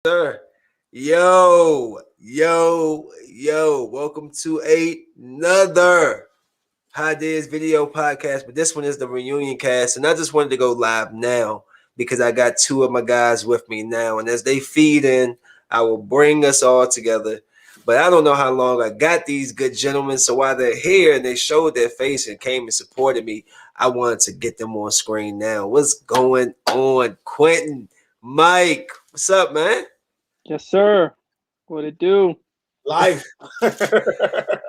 Sir. Yo. Welcome to another Highdeas video podcast, but this one is the ReunionCast, and I just wanted to go live now because I got two of my guys with me now, and as they feed in, I will bring us all together. But I don't know how long I got these good gentlemen, so while they're here and they showed their face and came and supported me, I wanted to get them on screen now. What's going on, Quentin? Mike, what's up, man? Yes, sir. What it do? Life.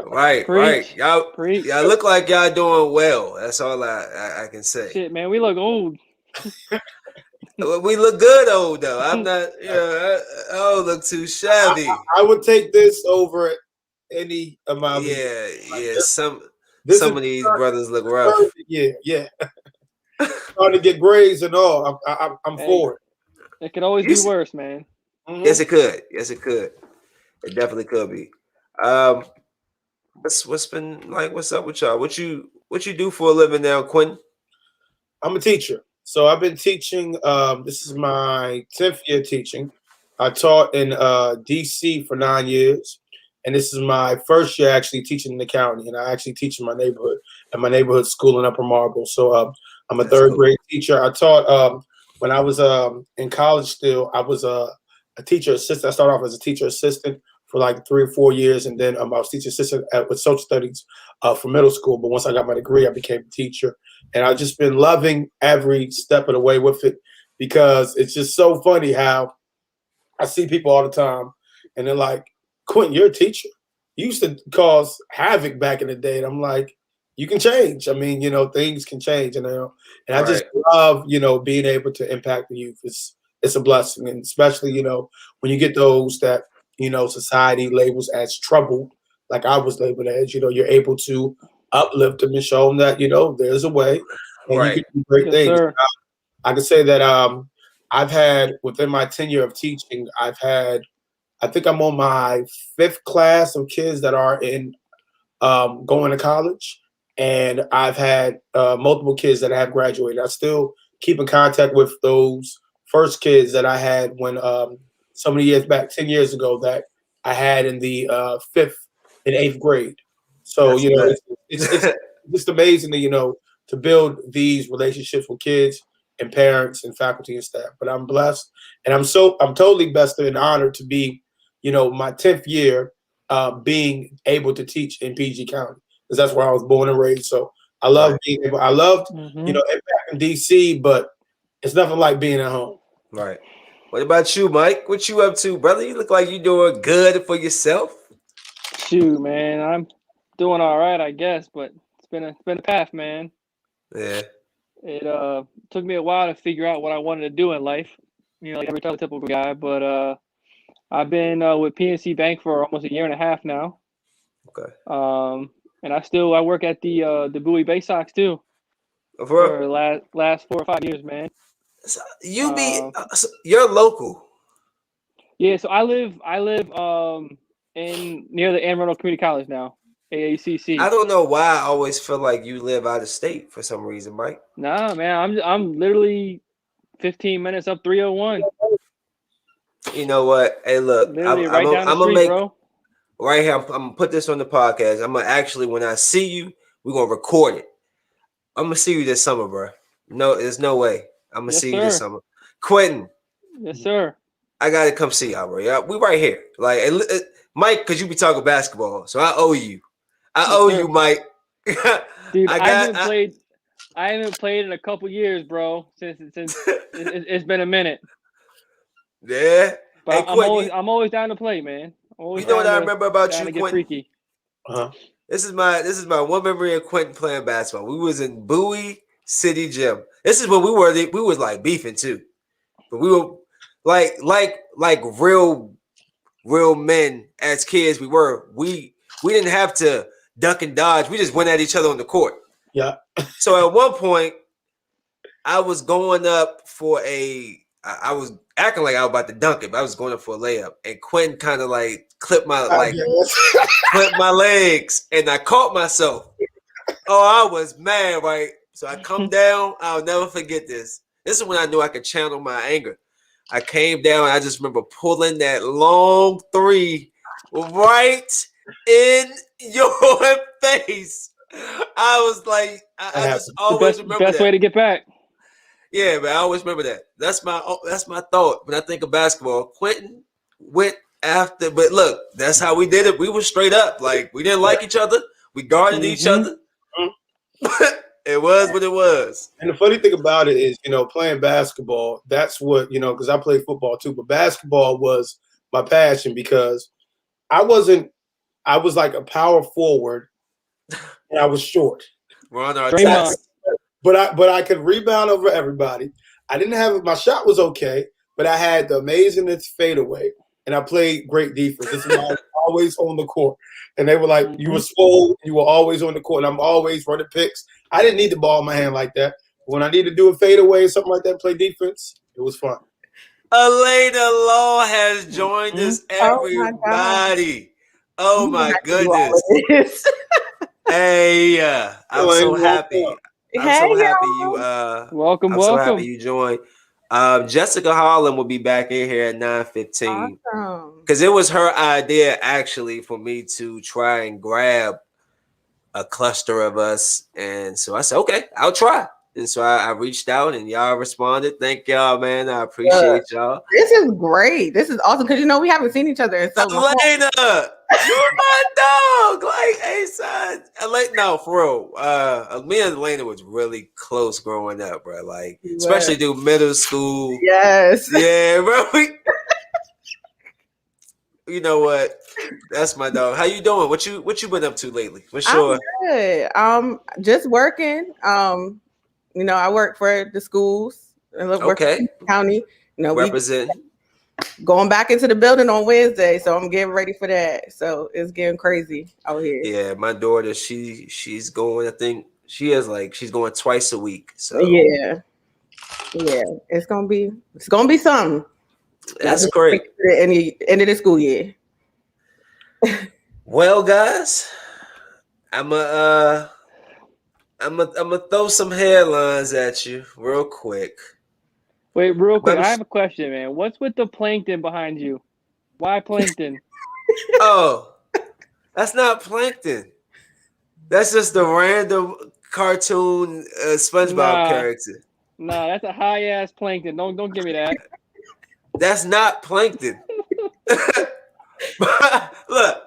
Right. Y'all Preach. look like y'all doing well. That's all I can say. Shit, man, we look old. We look good old though. I'm not, I don't look too shabby. I would take this over any amount. Yeah. Some of these brothers look rough. Yeah. Trying to get grades and all. I'm for it. It could always be worse, man. Mm-hmm. Yes, it could. It definitely could be. What's been like? What's up with y'all? What you do for a living now, Quentin? I'm a teacher. So I've been teaching. This is my 10th year teaching. I taught in DC for 9 years. And this is my first year actually teaching in the county. And I actually teach in my neighborhood, at my neighborhood school in Upper Marble. So I'm a third grade teacher. I taught when I was in college still. I was a teacher assistant. I started off as a teacher assistant for like 3 or 4 years. And then I was teacher assistant with social studies for middle school. But once I got my degree, I became a teacher. And I've just been loving every step of the way with it because it's just so funny how I see people all the time and they're like, Quentin, you're a teacher. You used to cause havoc back in the day. And I'm like, you can change. I mean, things can change. And I just love, being able to impact the youth. It's a blessing. And especially, when you get those that, society labels as troubled, like I was labeled as, you're able to uplift them and show them that, there's a way and you can do great things. I can say that I've had, within my tenure of teaching, I think I'm on my 5th class of kids that are in going to college. And I've had multiple kids that have graduated. I still keep in contact with those first kids that I had when so many years back, 10 years ago, that I had in the 5th and 8th grade. So, it's just amazing to build these relationships with kids and parents and faculty and staff. But I'm blessed, and I'm totally blessed and honored to be, my 10th year being able to teach in PG County, because that's where I was born and raised. So I love being able. I loved, back in DC, but it's nothing like being at home. Right. What about you, Mike? What you up to, brother? You look like you doing good for yourself. Shoot, man, I'm doing all right, I guess, but it's been a path, man. Yeah. It took me a while to figure out what I wanted to do in life, like every typical guy. But I've been with PNC Bank for almost a year and a half now. Okay. And I work at the Bowie Bay Sox too. For the last 4 or 5 years, man. So you're local. Yeah, so I live in near the Anne Arundel Community College now, AACC. I don't know why I always feel like you live out of state for some reason, Mike. Nah, man, I'm literally 15 minutes up 301. You know what? Hey, look, I'm gonna make bro. Right here. I'm gonna put this on the podcast. I'm gonna actually, when I see you, we're gonna record it. I'm gonna see you this summer, bro. No, there's no way. I'm gonna see you this summer, Quentin. Yes, sir. I gotta come see y'all, bro. Yeah, we right here. Like Mike, because you be talking basketball, so I owe you. You, Mike. Dude, I haven't played in a couple years, bro. Since it's been a minute. Yeah, but hey, I'm always down to play, man. You know what I remember about you, Quentin? Freaky. This is my one memory of Quentin playing basketball. We was in Bowie City Gym. This is when we was like beefing too, but we were like real men as kids. We didn't have to duck and dodge. We just went at each other on the court. Yeah. So at one point, I was going up for I was acting like I was about to dunk it, but I was going up for a layup, and Quentin kind of like clipped my legs, and I caught myself. Oh, I was mad, right? So I come down. I'll never forget this. This is when I knew I could channel my anger. I came down. I just remember pulling that long three right in your face. I was like, I just The always remember best that. way to get back. Yeah, man, I always remember that. That's my thought when I think of basketball. Quentin went after, but look, that's how we did it. We were straight up, like we didn't like each other. We guarded each other. It was what it was. And the funny thing about it is, playing basketball, that's what, because I played football too, but basketball was my passion because I was like a power forward and I was short. We're on our Draymond. test. But I could rebound over everybody. I didn't have my shot was okay, but I had the amazingest fadeaway, and I played great defense. This is why I was always on the court. And they were like, "You were swole, you were always on the court." And I'm always running picks. I didn't need the ball in my hand like that. When I needed to do a fadeaway or something like that, play defense, it was fun. Elena Law has joined us, Oh my everybody. Oh You my have to do all goodness. of this. Hey, I'm so happy. I'm Hey, so happy y'all. you Welcome, I'm so welcome. happy you joined. Jessica Holland will be back in here at 9:15 Awesome. because it was her idea actually for me to try and grab a cluster of us, and so I said, okay, I'll try. And so I reached out and y'all responded. Thank y'all, man. I appreciate y'all. This is great. This is awesome because we haven't seen each other in so long. Elena, you're my dog. Like, hey, son. No, for real. Me and Elena was really close growing up, bro. Like, especially through middle school. Yes. Yeah, bro. You know what? That's my dog. How you doing? What you been up to lately? For sure. I'm good. Just working. I work for the schools. I work for the county. Represent. Going back into the building on Wednesday, so I'm getting ready for that. So it's getting crazy out here. Yeah, my daughter, she's going. I think she's going twice a week. So yeah, it's gonna be something. That's great. End of the school year. Well, guys, I'm gonna throw some headlines at you real quick. Wait, real quick. I have a question, man. What's with the plankton behind you? Why plankton? Oh, that's not plankton. That's just a random cartoon SpongeBob character. Nah, that's a high ass plankton. Don't give me that. That's not plankton. Look,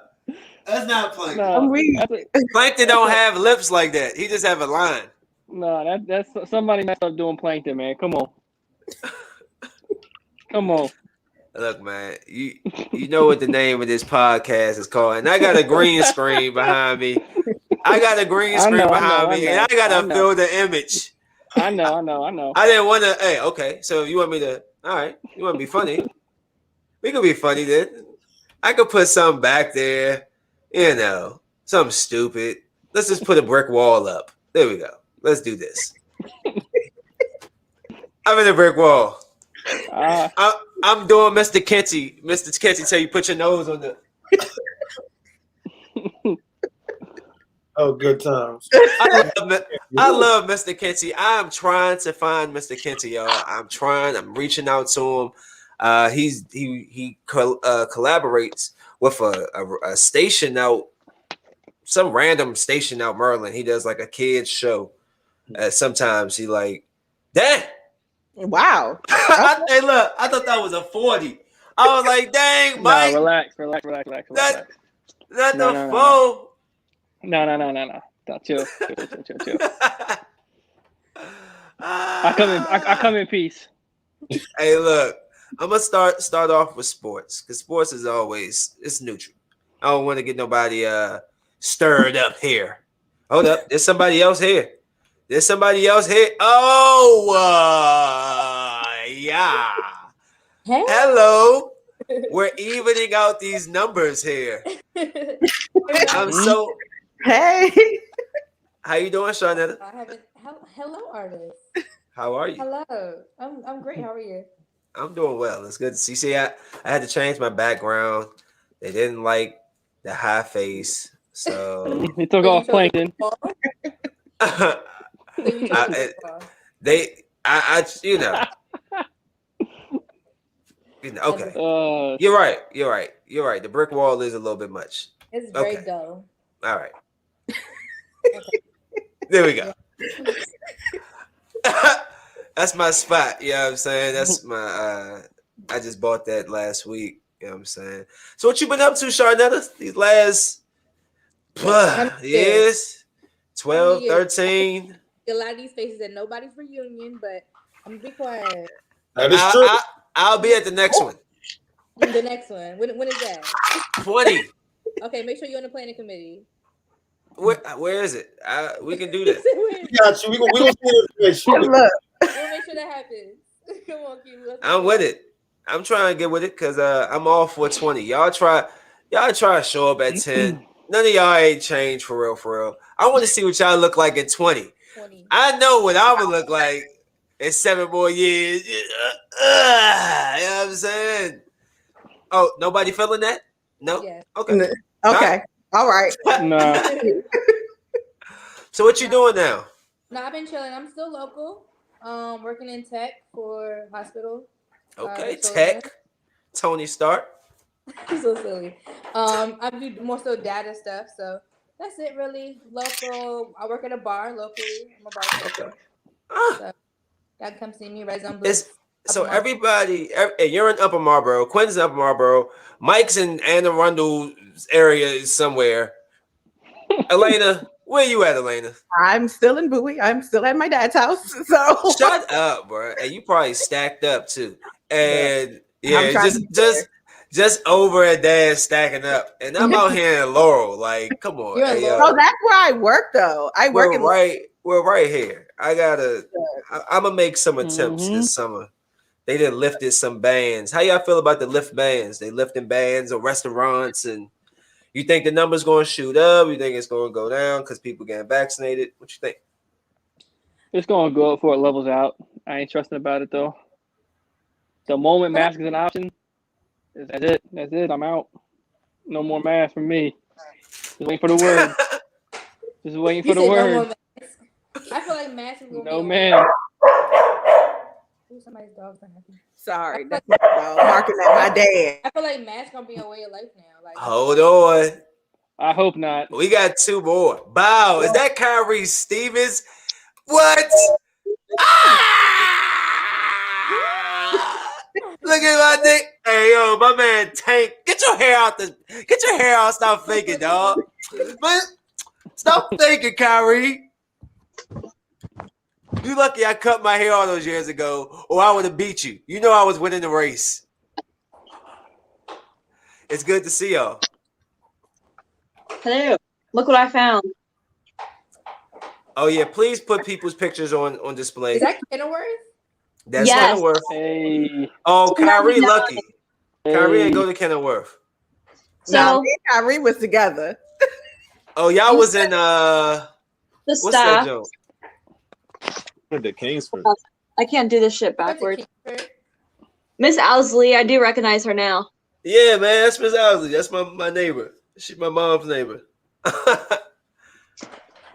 that's not plankton. No, plankton don't have lips like that. He just have a line. No, that's somebody messed up doing plankton, man. Come on. Come on. Look, man, you know what the name of this podcast is called, and I got a green screen behind me. I got a green screen behind me, and I gotta fill the image. I know. I didn't want to. Hey, okay. So you want me to? All right. You want to be funny? We could be funny then. I could put something back there. Something stupid. Let's just put a brick wall up. There we go. Let's do this. I'm in a brick wall. I'm doing Mr. Kenty. Mr. Kenty tell you put your nose on the. Oh, good times. I love Mr. Kenty. I'm trying to find Mr. Kenty, y'all. I'm reaching out to him. He collaborates with a station out, some random station out Maryland. He does like a kids show. Sometimes he like, dang. Wow. Hey, look, I thought that was a 40. I was like, dang, Mike. No, relax. Not the phone. No. Chill. I come in peace. Hey, look, I'm gonna start off with sports because sports is always it's neutral. I don't want to get nobody stirred up here. Hold up, there's somebody else here. Oh, yeah. Hey. Hello. We're evening out these numbers here. I'm so. Hey. How you doing, Shawnetta? Hello, artist. How are you? Hello. I'm great. How are you? I'm doing well. It's good to see. See, I had to change my background. They didn't like the high face, so he took off plankton. Okay. Uh, You're right. The brick wall is a little bit much. It's very Okay. dull. All right. Okay. There we go. That's my spot. You know what I'm saying? That's my I just bought that last week. You know what I'm saying? So what you been up to, Sharnetta? These last How many years? How many 12, years? 13. A lot of these faces and nobody's reunion, but I'm gonna be quiet. That is true. I'll be at the next one. The next one. When is that? 20. Okay, make sure you're on the planning committee. Where is it? We can do that. We got you. We gonna see this. Look, We'll make sure that happens. Come on, Q. I'm with it. I'm trying to get with it because I'm all for 20. Y'all try to show up at 10. None of y'all ain't changed for real. I want to see what y'all look like in 20. 20. I know what I'm gonna look like in 7 more years. You know what I'm saying? Oh, nobody feeling that? No? Yes. Okay. okay, all right. nah. So what you doing now? No, I've been chilling. I'm still local. Working in tech for hospital. Okay, children. tech. Tony Stark. So silly. I do more so data stuff, so that's it really. Local. I work at a bar locally. I'm a bartender. Ah, So y'all can come see me. Res on it's Blitz. so everybody. You're in Upper Marlboro. Quinn's in Upper Marlboro. Mike's in Anne Arundel's area is somewhere. Elena, where you at, Elena? I'm still in Bowie. I'm still at my dad's house. So Shut up, bro. And you probably stacked up too. And I'm trying to be just over at dad stacking up. And I'm out here in Laurel. Like, come on. You're in Hey, Laurel. So that's where I work, though. I work we're right here. I'm gonna make some attempts Mhm. this summer. They done lifted some bans. How y'all feel about the lift bans? They lifting bans or restaurants, and you think the number's gonna shoot up? You think it's gonna go down because people getting vaccinated? What you think? It's gonna go up before it levels out. I ain't trusting about it though. The moment mask is an option, that's it. That's it. I'm out. No more masks for me. Just waiting for the word. Just waiting You for the said no word. more masks. I feel like masks is gonna No be man. Ooh, somebody's dog's not happy. Sorry, that's my dog marking at my dad. I feel like masks gonna be a way of life now. Like Hold on. I hope not. We got 2 more. Bow. Is that Kyrie Stevens? What? Ah! Look at my dick. Hey yo, my man Tank. Get your hair out. Stop faking, dog. But stop faking, Kyrie. You lucky I cut my hair all those years ago, or I would have beat you. You know I was winning the race. It's good to see y'all. Hello. Look what I found. Oh yeah, please put people's pictures on display. is that Kenilworth? That's Yes. Kenilworth. Hey. Oh, Kyrie 299. lucky. Kyrie ain't Hey. go to Kenilworth. So Now, me and Kyrie was together. Oh, y'all was in the what's that staff. joke? The Kingsford. I can't do this shit Went to backwards. Kingsford. Miss Owsley, I do recognize her now. Yeah, man, that's Miss Owsley. That's my neighbor. She's my mom's neighbor.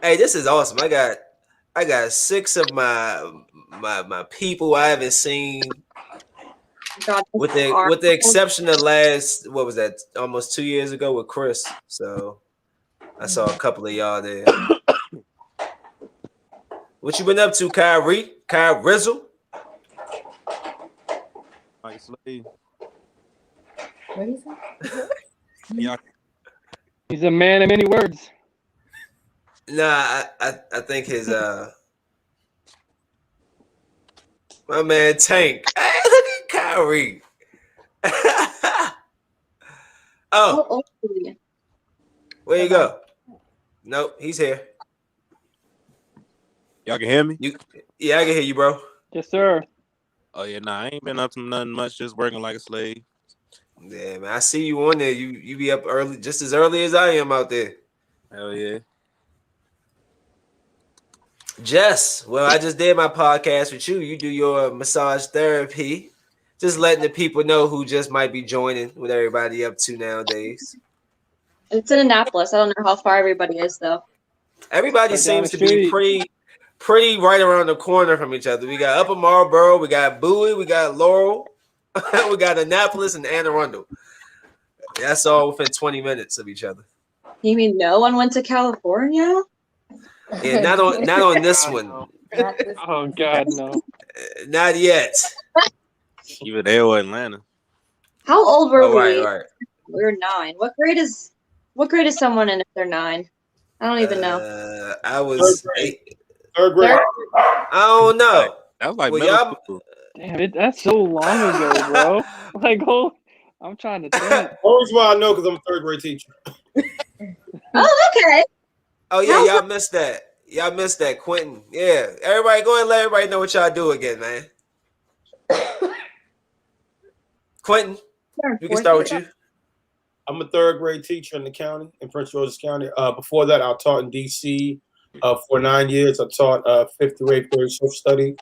Hey, this is awesome. I got 6 of my people I haven't seen, God, with the exception of last, what was that, almost 2 years ago with Chris. So I saw a couple of y'all there. What you been up to, Kyrie? Kyrie Rizzle? Like Slade. What do you say? Yeah, He's a man of many words. Nah, I think his my man Tank. Hey, look at Kyrie. How Oh, old are you? where you go? Nope, he's here. y'all can hear me? Yeah, I can hear you, bro. Yes, sir. Oh yeah, nah, I ain't been up to nothing much, just working like a slave. Yeah, man, I see you on there. You be up early, just as early as I am out there. Hell yeah. Jess, well, I just did my podcast with you. You do your massage therapy. Just letting the people know who just might be joining what everybody up to nowadays. It's in Annapolis. I don't know how far everybody is though. Everybody Right down seems the to be street. pretty right around the corner from each other. We got Upper Marlboro, we got Bowie, we got Laurel. We got Annapolis and Anne Arundel. That's all within 20 minutes of each other. You mean no one went to California? Yeah, not on this God, one. no. Not this. Oh God, no. Not yet. Even there or Atlanta. How old were Oh, we? right. We were 9. What grade is someone in if they're 9? I don't even know. I was 8. Third grade. Third? I don't know. That was like Well, middle y'all. school. Damn, that's so long ago, bro. Like, oh, I'm trying to think. Only reason why I know because I'm a third grade teacher. Oh, okay. Oh yeah, How's y'all missed that. Y'all missed that, Quentin. Yeah, everybody, go ahead and let everybody know what y'all do again, man. Quentin, we can start with you. I'm a third grade teacher in the county, in Prince George's County. Before that, I taught in D.C. For 9 years. I taught 5th through 8th grade social study,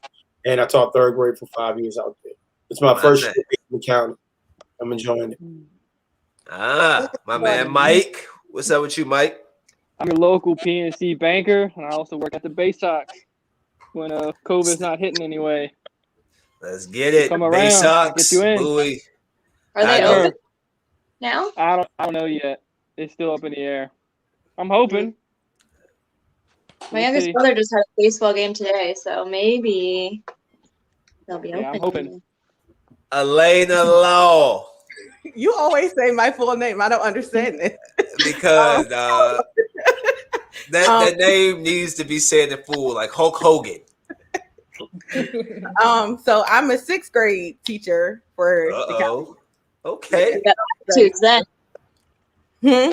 and I taught third grade for 5 years out there. It's my first year in the county. I'm enjoying it. My man Mike. What's up with you, Mike? I'm a local PNC banker, and I also work at the Bay Sox when COVID's not hitting anyway. Let's get it. Come Bay around, Sox, get you in. Bowie. Are they I know. open now? I don't know yet. It's still up in the air. I'm hoping. My youngest brother just had a baseball game today, so maybe they'll be open. I'm hoping. Elena Law. You always say my full name. I don't understand it. Because that name needs to be said in full, like Hulk Hogan. So I'm a 6th grade teacher for the county. Okay. They got attitudes then. Hmm?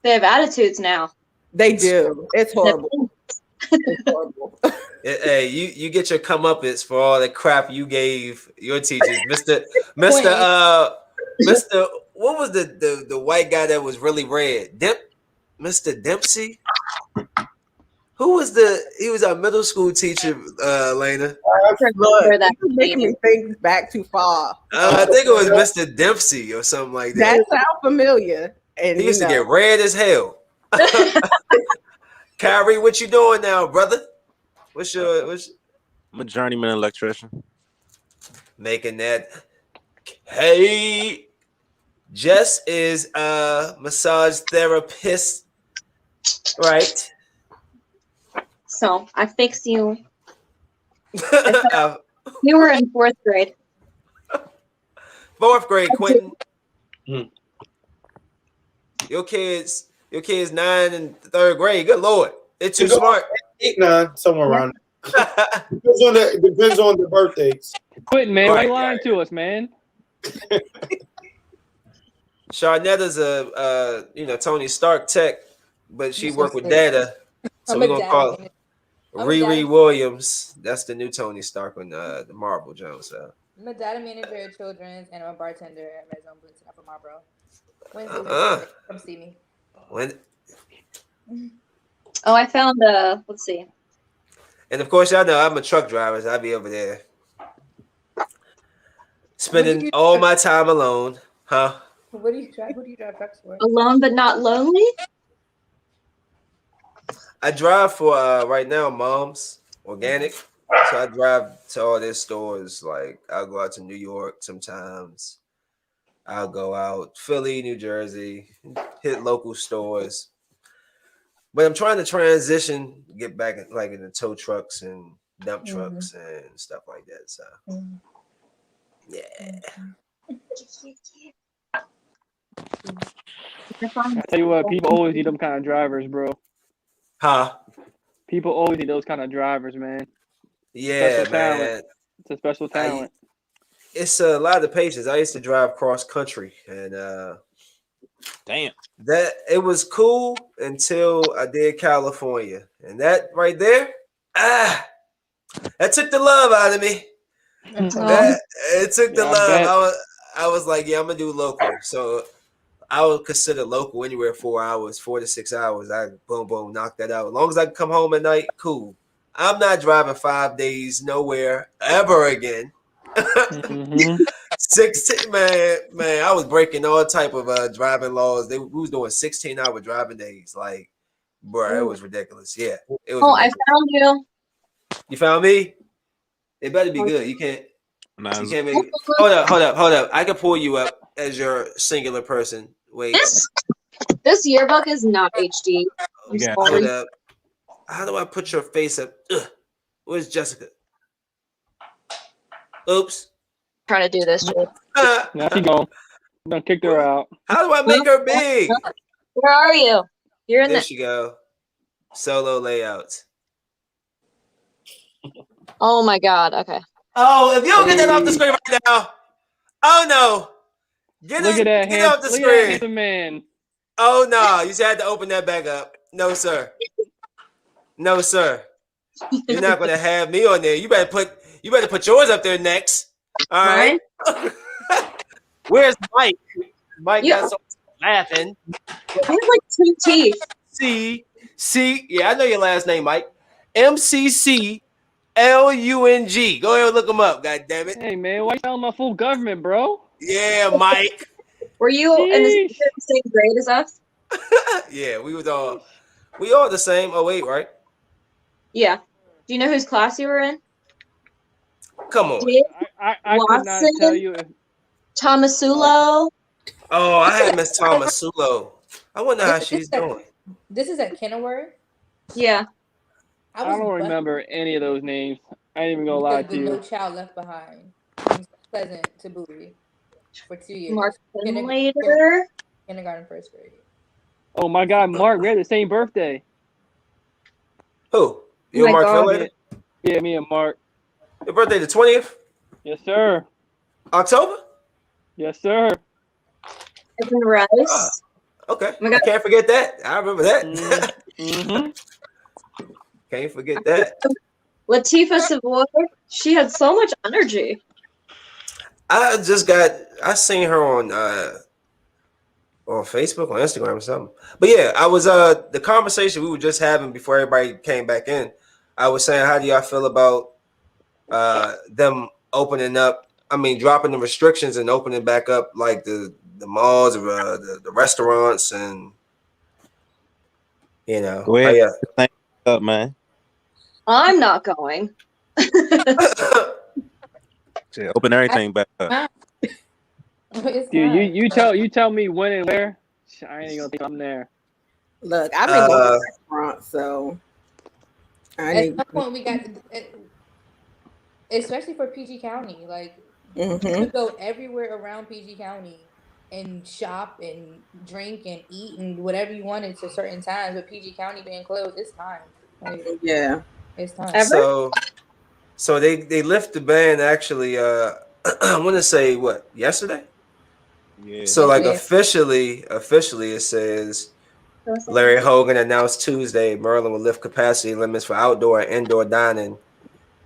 They have attitudes now. They do. It's horrible. It's horrible. Hey, you get your comeuppance for all the crap you gave your teachers, Mr. What was the white guy that was really red? Mr. Dempsey? Who was he was our middle school teacher, Lena? Look, you're making me think back too far. I think it was Mr. Dempsey or something like that. That sounds familiar. And he used to get red as hell. Kyrie, what you doing now, brother? I'm a journeyman electrician. Making that. Hey, Jess is a massage therapist, right? So I fix you. You were in 4th grade. 4th grade, Quentin. Your kids 9 and 3rd grade. Good Lord, they're too smart. 8, 9, somewhere around. Depends on the birthdays. Quentin, man, why you lying to us, man? Sharnetta's a Tony Stark tech, but she worked with data, so we're gonna call her Riri Williams. That's the new Tony Stark on the Marvel Jones. I'm a data manager at Children's, and I'm a bartender at Red Zone Blinton up in Marlboro. Wednesdays, come see me. Oh, I found let's see. And of course, y'all know I'm a truck driver. So I'll be over there spending all my time alone, huh? What do you drive? What do you drive trucks for? Alone but not lonely? I drive for right now, Mom's Organic. So I drive to all their stores. Like I'll go out to New York sometimes. I'll go out Philly, New Jersey, hit local stores. But I'm trying to transition, get back in the tow trucks and dump trucks and stuff like that. So yeah. I tell you what, people always need them kind of drivers, bro. Huh? People always need those kind of drivers, man. Yeah, special man. Talent. It's a special talent. It's a lot of patience. I used to drive cross country, and damn, that it was cool until I did California, and that right there, that took the love out of me. It took the love. I was like, yeah, I'm gonna do local. So I would consider local anywhere 4 hours, 4 to 6 hours. I boom, knock that out. As long as I can come home at night, cool. I'm not driving 5 days nowhere ever again. 16, man, I was breaking all type of driving laws. We was doing 16-hour driving days. Like, bro, it was ridiculous. Yeah, it was. I found you. You found me? It better be good. You can't. Nah, You can't make. Hold up. I can pull you up as your singular person. Wait. This yearbook is not HD. I'm Yeah. Hold sorry. up. How do I put your face up? Ugh. Where's Jessica? Oops. Trying to do this. How Now she gone. Done kicked her out. do I make her big? Where are you? You're in There the. she go. Solo layouts. Oh my god. Okay. Oh, if you don't get that off the Hey. screen right now, oh no. Get Look at that it off the Look at that screen. handsome man. Oh no, you just had to open that back up. No, sir. No, sir. You're not gonna have me on there. You better put yours up there next. All right. Where's Mike? Mike Yeah. got something laughing. He has like 2 teeth. C. Yeah, I know your last name, Mike. MCCLUNG. Go ahead and look him up. God damn it. Hey man, why you telling my full government, bro? Yeah, Mike. Were you in the Sheesh. same grade as us? Yeah, we all the same. Oh wait, right? Yeah. Do you know whose class you were in? Come on. Dave I could not tell you if Tomasulo. Oh, I had Miss Tomasulo. I wonder how she's doing. This is at Kenilworth. Yeah. I don't remember any of those names. I ain't even gonna lie to No you. Child Left Behind. From Pleasant to Bowie for 2 years. Mark later. Kindergarten, first grade. Oh my god, Mark, we had the same birthday. Who? You and Mark God. Phil? Yeah, me and Mark. Your birthday the 20th? Yes, sir. October? Yes, sir. It's in Rice. Okay. Oh my God. I can't forget that. I remember that. Mm-hmm. Can't forget that. Latifah Savoy. She had so much energy. I seen her on Facebook, on Instagram or something. But yeah, I was the conversation we were just having before everybody came back in. I was saying, how do y'all feel about them opening up? I mean, dropping the restrictions and opening back up like the malls or the restaurants and Go ahead. Thank you up, man. I'm not going. Shit, open everything back up. It's Dude, you tell me when and where. I ain't gonna think I'm there. Look, I've been going to restaurants, so at some point we got, especially for PG County, like you could go everywhere around PG County and shop and drink and eat and whatever you wanted to certain times. But PG County being closed, it's time. Like, yeah, it's time. So they lift the ban actually. I want to say what, yesterday. Yeah. So like officially it says Larry Hogan announced Tuesday Maryland will lift capacity limits for outdoor and indoor dining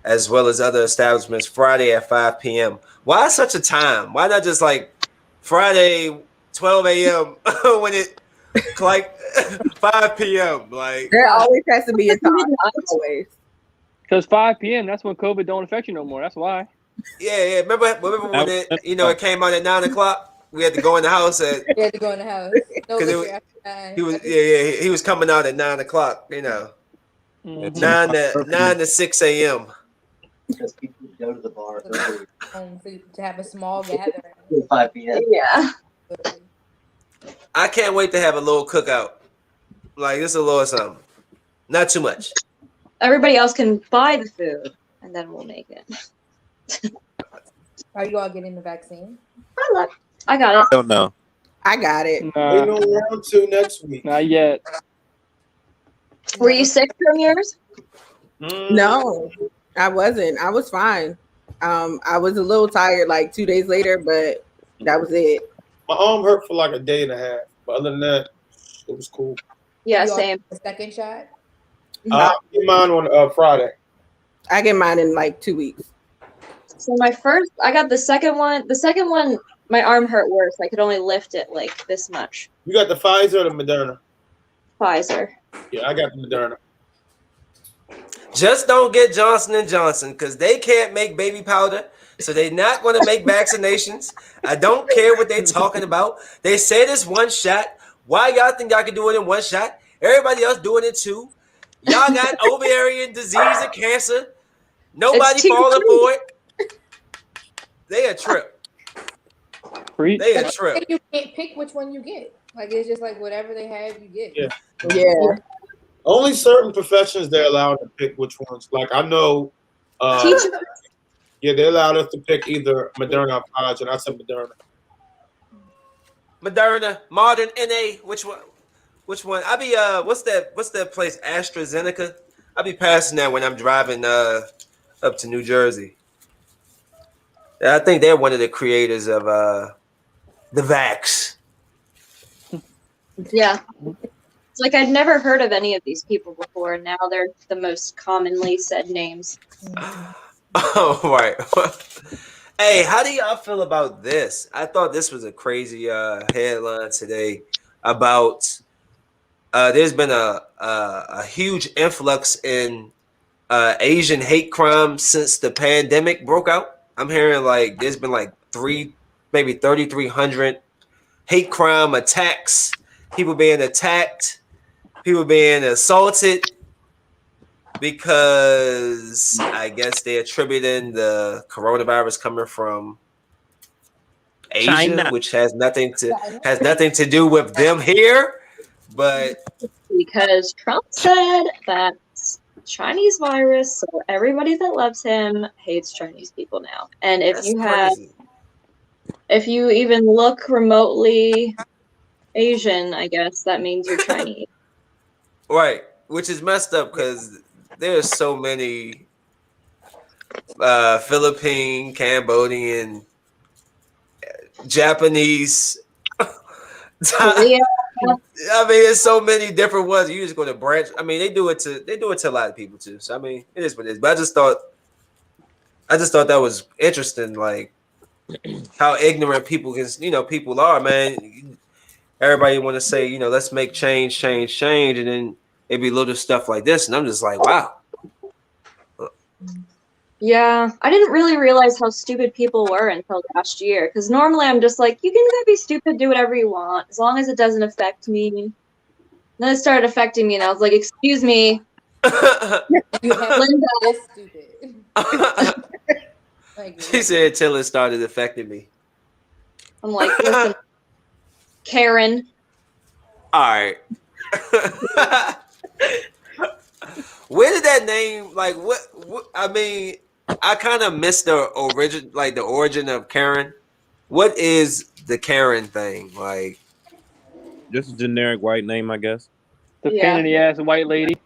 as well as other establishments Friday at 5 p.m. Why such a time? Why not just like Friday 12 a.m. when it like 5 p.m. Like there always has to be a time. Always. Because 5 p.m. that's when COVID don't affect you no more. That's why. Yeah. Remember when it came out at 9 o'clock? We had to go in the house at. We had to go in the house. No liquor after 9. He was coming out at 9 o'clock. 9 to 6 a.m. Because people go to the bar early. To have a small gathering. 5 p.m. Yeah. I can't wait to have a little cookout. Like this is a little something. Not too much. Everybody else can buy the food, and then we'll make it. Are you all getting the vaccine? I got it. I don't know. I got it. Waiting on round 2 next week. Not yet. Were you sick from yours? No, I wasn't. I was fine. I was a little tired like 2 days later, but that was it. My arm hurt for like a day and a half, but other than that, it was cool. Yeah, same. The second shot? I get mine on Friday. I get mine in like 2 weeks. So I got the second one. The second one, my arm hurt worse. I could only lift it like this much. You got the Pfizer or the Moderna? Pfizer. Yeah, I got the Moderna. Just don't get Johnson & Johnson because they can't make baby powder, so they're not going to make vaccinations. I don't care what they're talking about. They said it's one shot. Why y'all think y'all can do it in one shot? Everybody else doing it too. Y'all got ovarian disease and cancer. Nobody falling for it. They a trip. Preach. They a But trip. you can't pick which one you get. Like it's just like whatever they have, you get. Yeah. Yeah. Only certain professions they're allowed to pick which ones. Like I know, Teacher. yeah, they allowed us to pick either Moderna or Pfizer, and I said Moderna. Moderna, modern, NA. Which one? Which one? I be what's that place? AstraZeneca. I be passing that when I'm driving up to New Jersey. Yeah, I think they're one of the creators of the vax. Yeah. It's like I'd never heard of any of these people before, and now they're the most commonly said names. Oh, right. Hey, how do y'all feel about this? I thought this was a crazy headline today about there's been a huge influx in Asian hate crime since the pandemic broke out. I'm hearing like there's been like maybe 3,300 hate crime attacks, people being attacked, people being assaulted because I guess they're attributing the coronavirus coming from Asia, China. which has nothing to do with them here. But Because Trump said that's Chinese virus, so everybody that loves him hates Chinese people now. And if that's you crazy. if you even look remotely Asian, I guess that means you're Chinese. Right, which is messed up because there's so many Philippine, Cambodian, Japanese. Korea. I mean, there's so many different ones. You just go to branch. I mean, they do it to a lot of people too. So I mean, it is what it is. But I just thought that was interesting, like how ignorant people people are, man. Everybody want to say, let's make change, and then it'd be little stuff like this, and I'm just like, wow. Yeah, I didn't really realize how stupid people were until last year. Because normally I'm just like, you can go be stupid, do whatever you want, as long as it doesn't affect me. And then it started affecting me, and I was like, excuse me, You have Linda. this stupid. Like, She said until it started affecting me. I'm like, listen, Karen. All right. Where did that name, like, what I mean, I kind of missed the origin of Karen. What is the Karen thing? Like, Just a generic white name, I guess. The Yeah. pain in the ass white lady.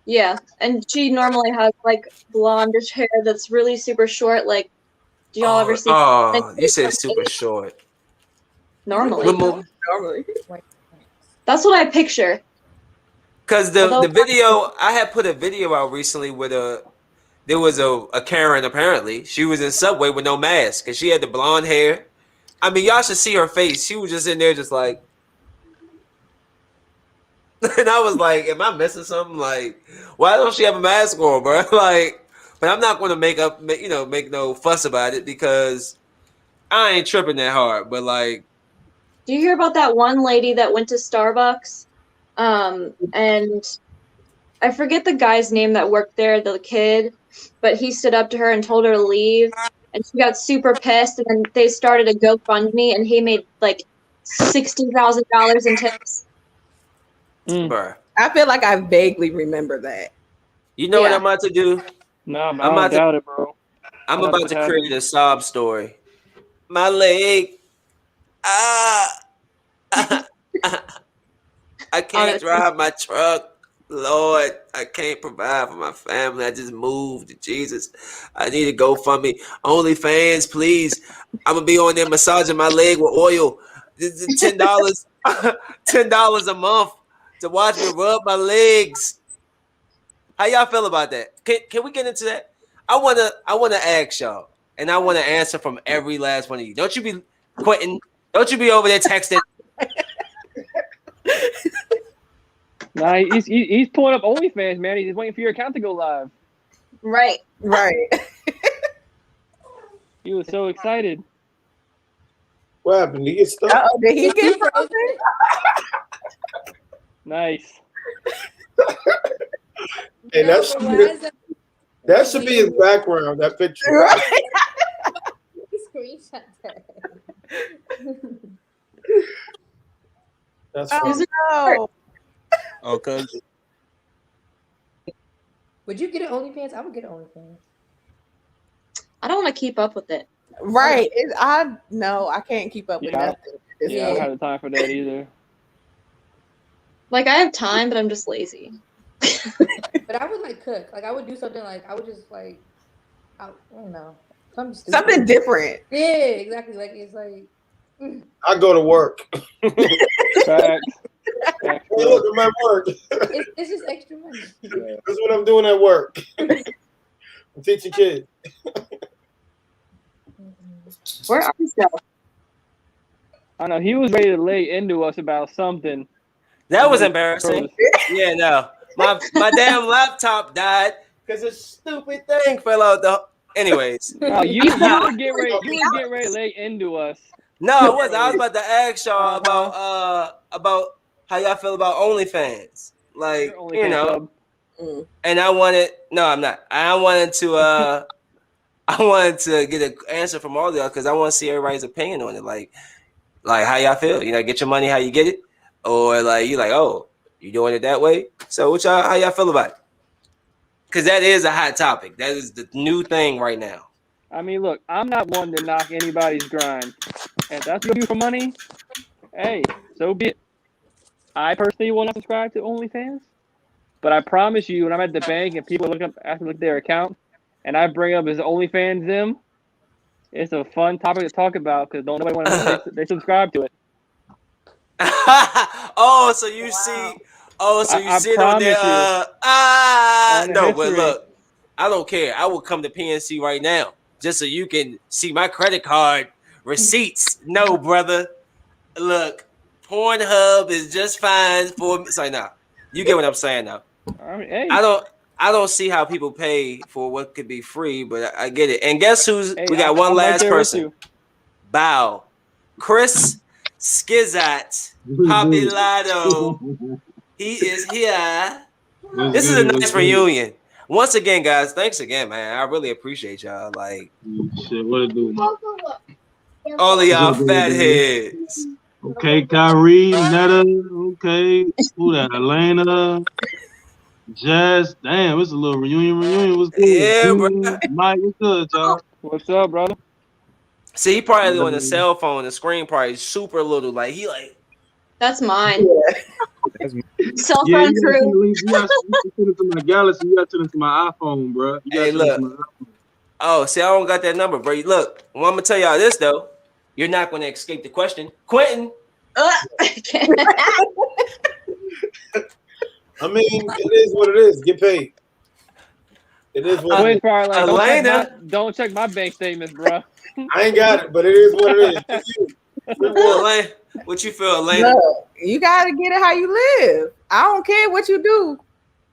Yeah, and she normally has like blondish hair that's really super short. Like, do y'all ever see? Oh, you said super short. Normally, Normally. that's what I picture. Because the video, I had put a video out recently with there was a Karen, apparently. She was in Subway with no mask and she had the blonde hair. I mean, y'all should see her face. She was just in there just like, and I was like, am I missing something? Like, why don't she have a mask on, bro? Like, but I'm not going to make no fuss about it because I ain't tripping that hard. But like, Do you hear about that one lady that went to Starbucks? And I forget the guy's name that worked there, the kid, but he stood up to her and told her to leave, and she got super pissed. And then they started a GoFundMe, and he made like $60,000 in tips. bro, I feel like I vaguely remember that. you know what Yeah. I'm about to do? No, I don't doubt it, bro. I'm That's about what to happened. create a sob story. My leg. I can't Honestly. drive my truck. Lord, I can't provide for my family. I just moved. Jesus, I need to go for me. OnlyFans, please. I'm gonna be on there massaging my leg with oil. This is $10, $10 a month to watch me rub my legs. How y'all feel about that? Can we get into that? I wanna ask y'all, and I wanna answer from every last one of you. Don't you be Quentin? Don't you be over there texting? Nah, he's pulling up OnlyFans, man. He's just waiting for your account to go live. Right. Right. He was so excited. What happened? Did he get stuck? Oh, did he get frozen? Nice. Hey, No, that but why is should be his background. That picture. Right. He's That's Oh, funny. no. Oh, cause Would you get an OnlyFans? I would get an OnlyFans. I don't want to keep up with it. Right. I can't keep up with Yeah, nothing. at this Yeah, I don't point. have the time for that either. Like I have time, but I'm just lazy. But I would like cook. Like I would do something like I would just like I don't know. Something different. Yeah, exactly. Like it's like I go to work. Facts. Hey, look at my work. it's just extra money. That's what I'm doing at work. I'm teaching kids. Where are you? I know he was ready to lay into us about something. That was embarrassing. Yeah, no. My damn laptop died because a stupid thing fell out the. Anyways. No, you would get ready to lay into us. No, I wasn't. I was about to ask y'all about how y'all feel about OnlyFans. Like, you know. And I wanted I'm not. I wanted to get an answer from all of y'all because I want to see everybody's opinion on it. Like how y'all feel. You know, get your money how you get it. Or like you like, oh, you doing it that way? So how y'all feel about it? Because that is a hot topic. That is the new thing right now. I mean, look, I'm not one to knock anybody's grind. And if that's what you do for money, hey, so be it. I personally will not subscribe to OnlyFans, but I promise you, when I'm at the bank and people look at their account, and I bring up his OnlyFans them, it's a fun topic to talk about because nobody want to they subscribe to it. Oh, so you see? Oh, so you see it on there? No, but look, I don't care. I will come to PNC right now just so you can see my credit card receipts. No, brother. Look, Pornhub is just fine for me. Sorry, now you get what I'm saying now. I mean, hey. I don't see how people pay for what could be free, but I get it. And guess who's? Hey, we got one last person. Bow. Chris Skizat Popilado. He is here. This is a nice reunion. Once again, guys, thanks again, man. I really appreciate y'all. Like, shit, what it do, man? All of y'all fat heads. Okay, Kyrie, Netta, okay. Who that? Elena, Jazz. Damn, it's a little reunion. What's good? Yeah, bro. Mike, what's good, y'all? What's up, brother? See, he probably on the cell phone. The screen probably super little. Like he like. That's mine. Cell Yeah, phone crew. You got to send it to my Galaxy. You got to send it to my iPhone, bro. You Hey, look. Oh, see, I don't got that number, bro. Look, well, I'm gonna tell y'all this though. You're not gonna escape the question, Quentin. I mean, it is what it is. Get paid. It is what it is. Like, don't check my bank statements, bro. I ain't got it, but it is what it is. What you feel, Elena? No, you gotta get it how you live. I don't care what you do.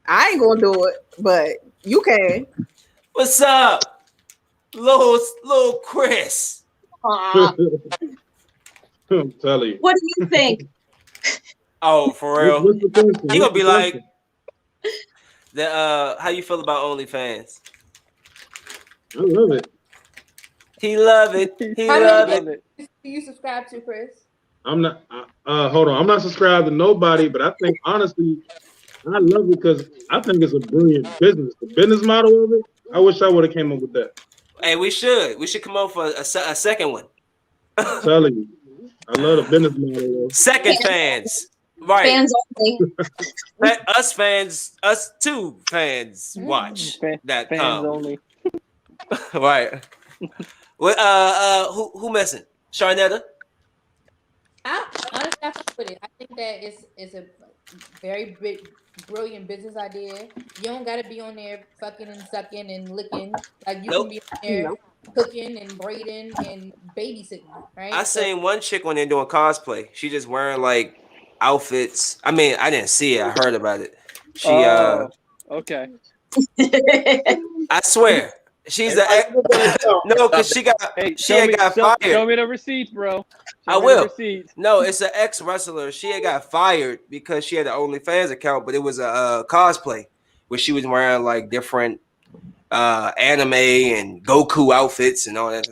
I ain't gonna do it, but you can. What's up, little Chris? I'm telling you. What do you think? Oh, for real? What's the question? He gonna be like, how you feel about OnlyFans? I love it. He love it. He love it. Do you subscribe to, Chris? I'm not. Hold on. I'm not subscribed to nobody, but I think honestly, I love it because I think it's a brilliant business. The business model of it. I wish I would have came up with that. Hey, we should come up for a second one. I'm telling you, I love the business model. Second fans, right? Fans only. Us two fans watch that. Fans only. Right. Well, who missing? Sharnetta? Honestly, I fuck with it. I think that it's a very brilliant business idea. You don't gotta be on there fucking and sucking and licking. Like you can be on there cooking and braiding and babysitting, right? I seen one chick on there doing cosplay. She just wearing like outfits. I mean, I didn't see it. I heard about it. She okay. I swear. She's no, because she got fired. Show me the receipts, bro. I will. No, it's an ex-wrestler. She had got fired because she had an OnlyFans account, but it was a cosplay where she was wearing like different anime and Goku outfits and all that.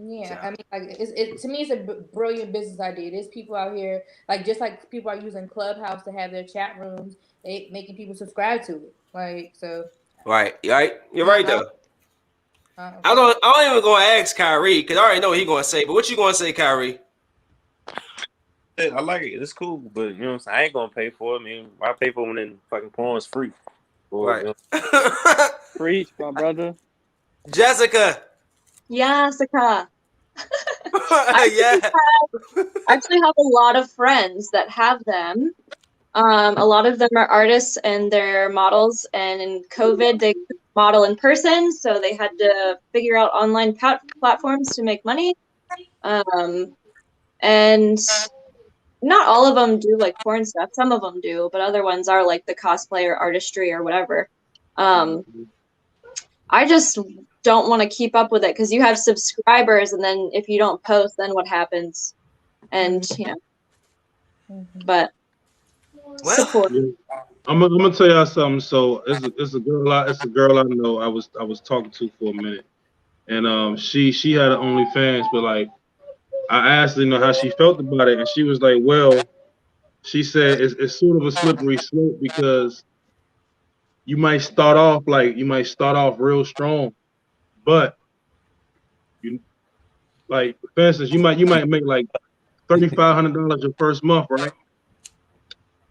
Yeah, I mean, like to me, it's a brilliant business idea. There's people out here, like just like people are using Clubhouse to have their chat rooms, they making people subscribe to it. Like so. Right. You're Yeah, right though. I don't even gonna ask Kyrie because I already know what he gonna say. But what you gonna say, Kyrie? I like it. It's cool, but you know what I'm saying? I ain't gonna pay for it. I mean, I pay for it when then fucking porn's free. Or, Right. You know. Preach, my brother. Jessica. Jessica. Yeah. I actually have a lot of friends that have them. A lot of them are artists and they're models, and in COVID they couldn't model in person, so they had to figure out online platforms to make money. And not all of them do like porn stuff. Some of them do, but other ones are like the cosplay or artistry or whatever. I just don't want to keep up with it because you have subscribers, and then if you don't post, then what happens? And you know, but support. Yeah. I'm gonna tell y'all something. So it's a girl I know. I was talking to for a minute, and she had an OnlyFans, but like I asked her, you know, how she felt about it, and she was like, well, she said it's sort of a slippery slope because you might start off real strong, but you like for instance, you might make like $3,500 your first month, right?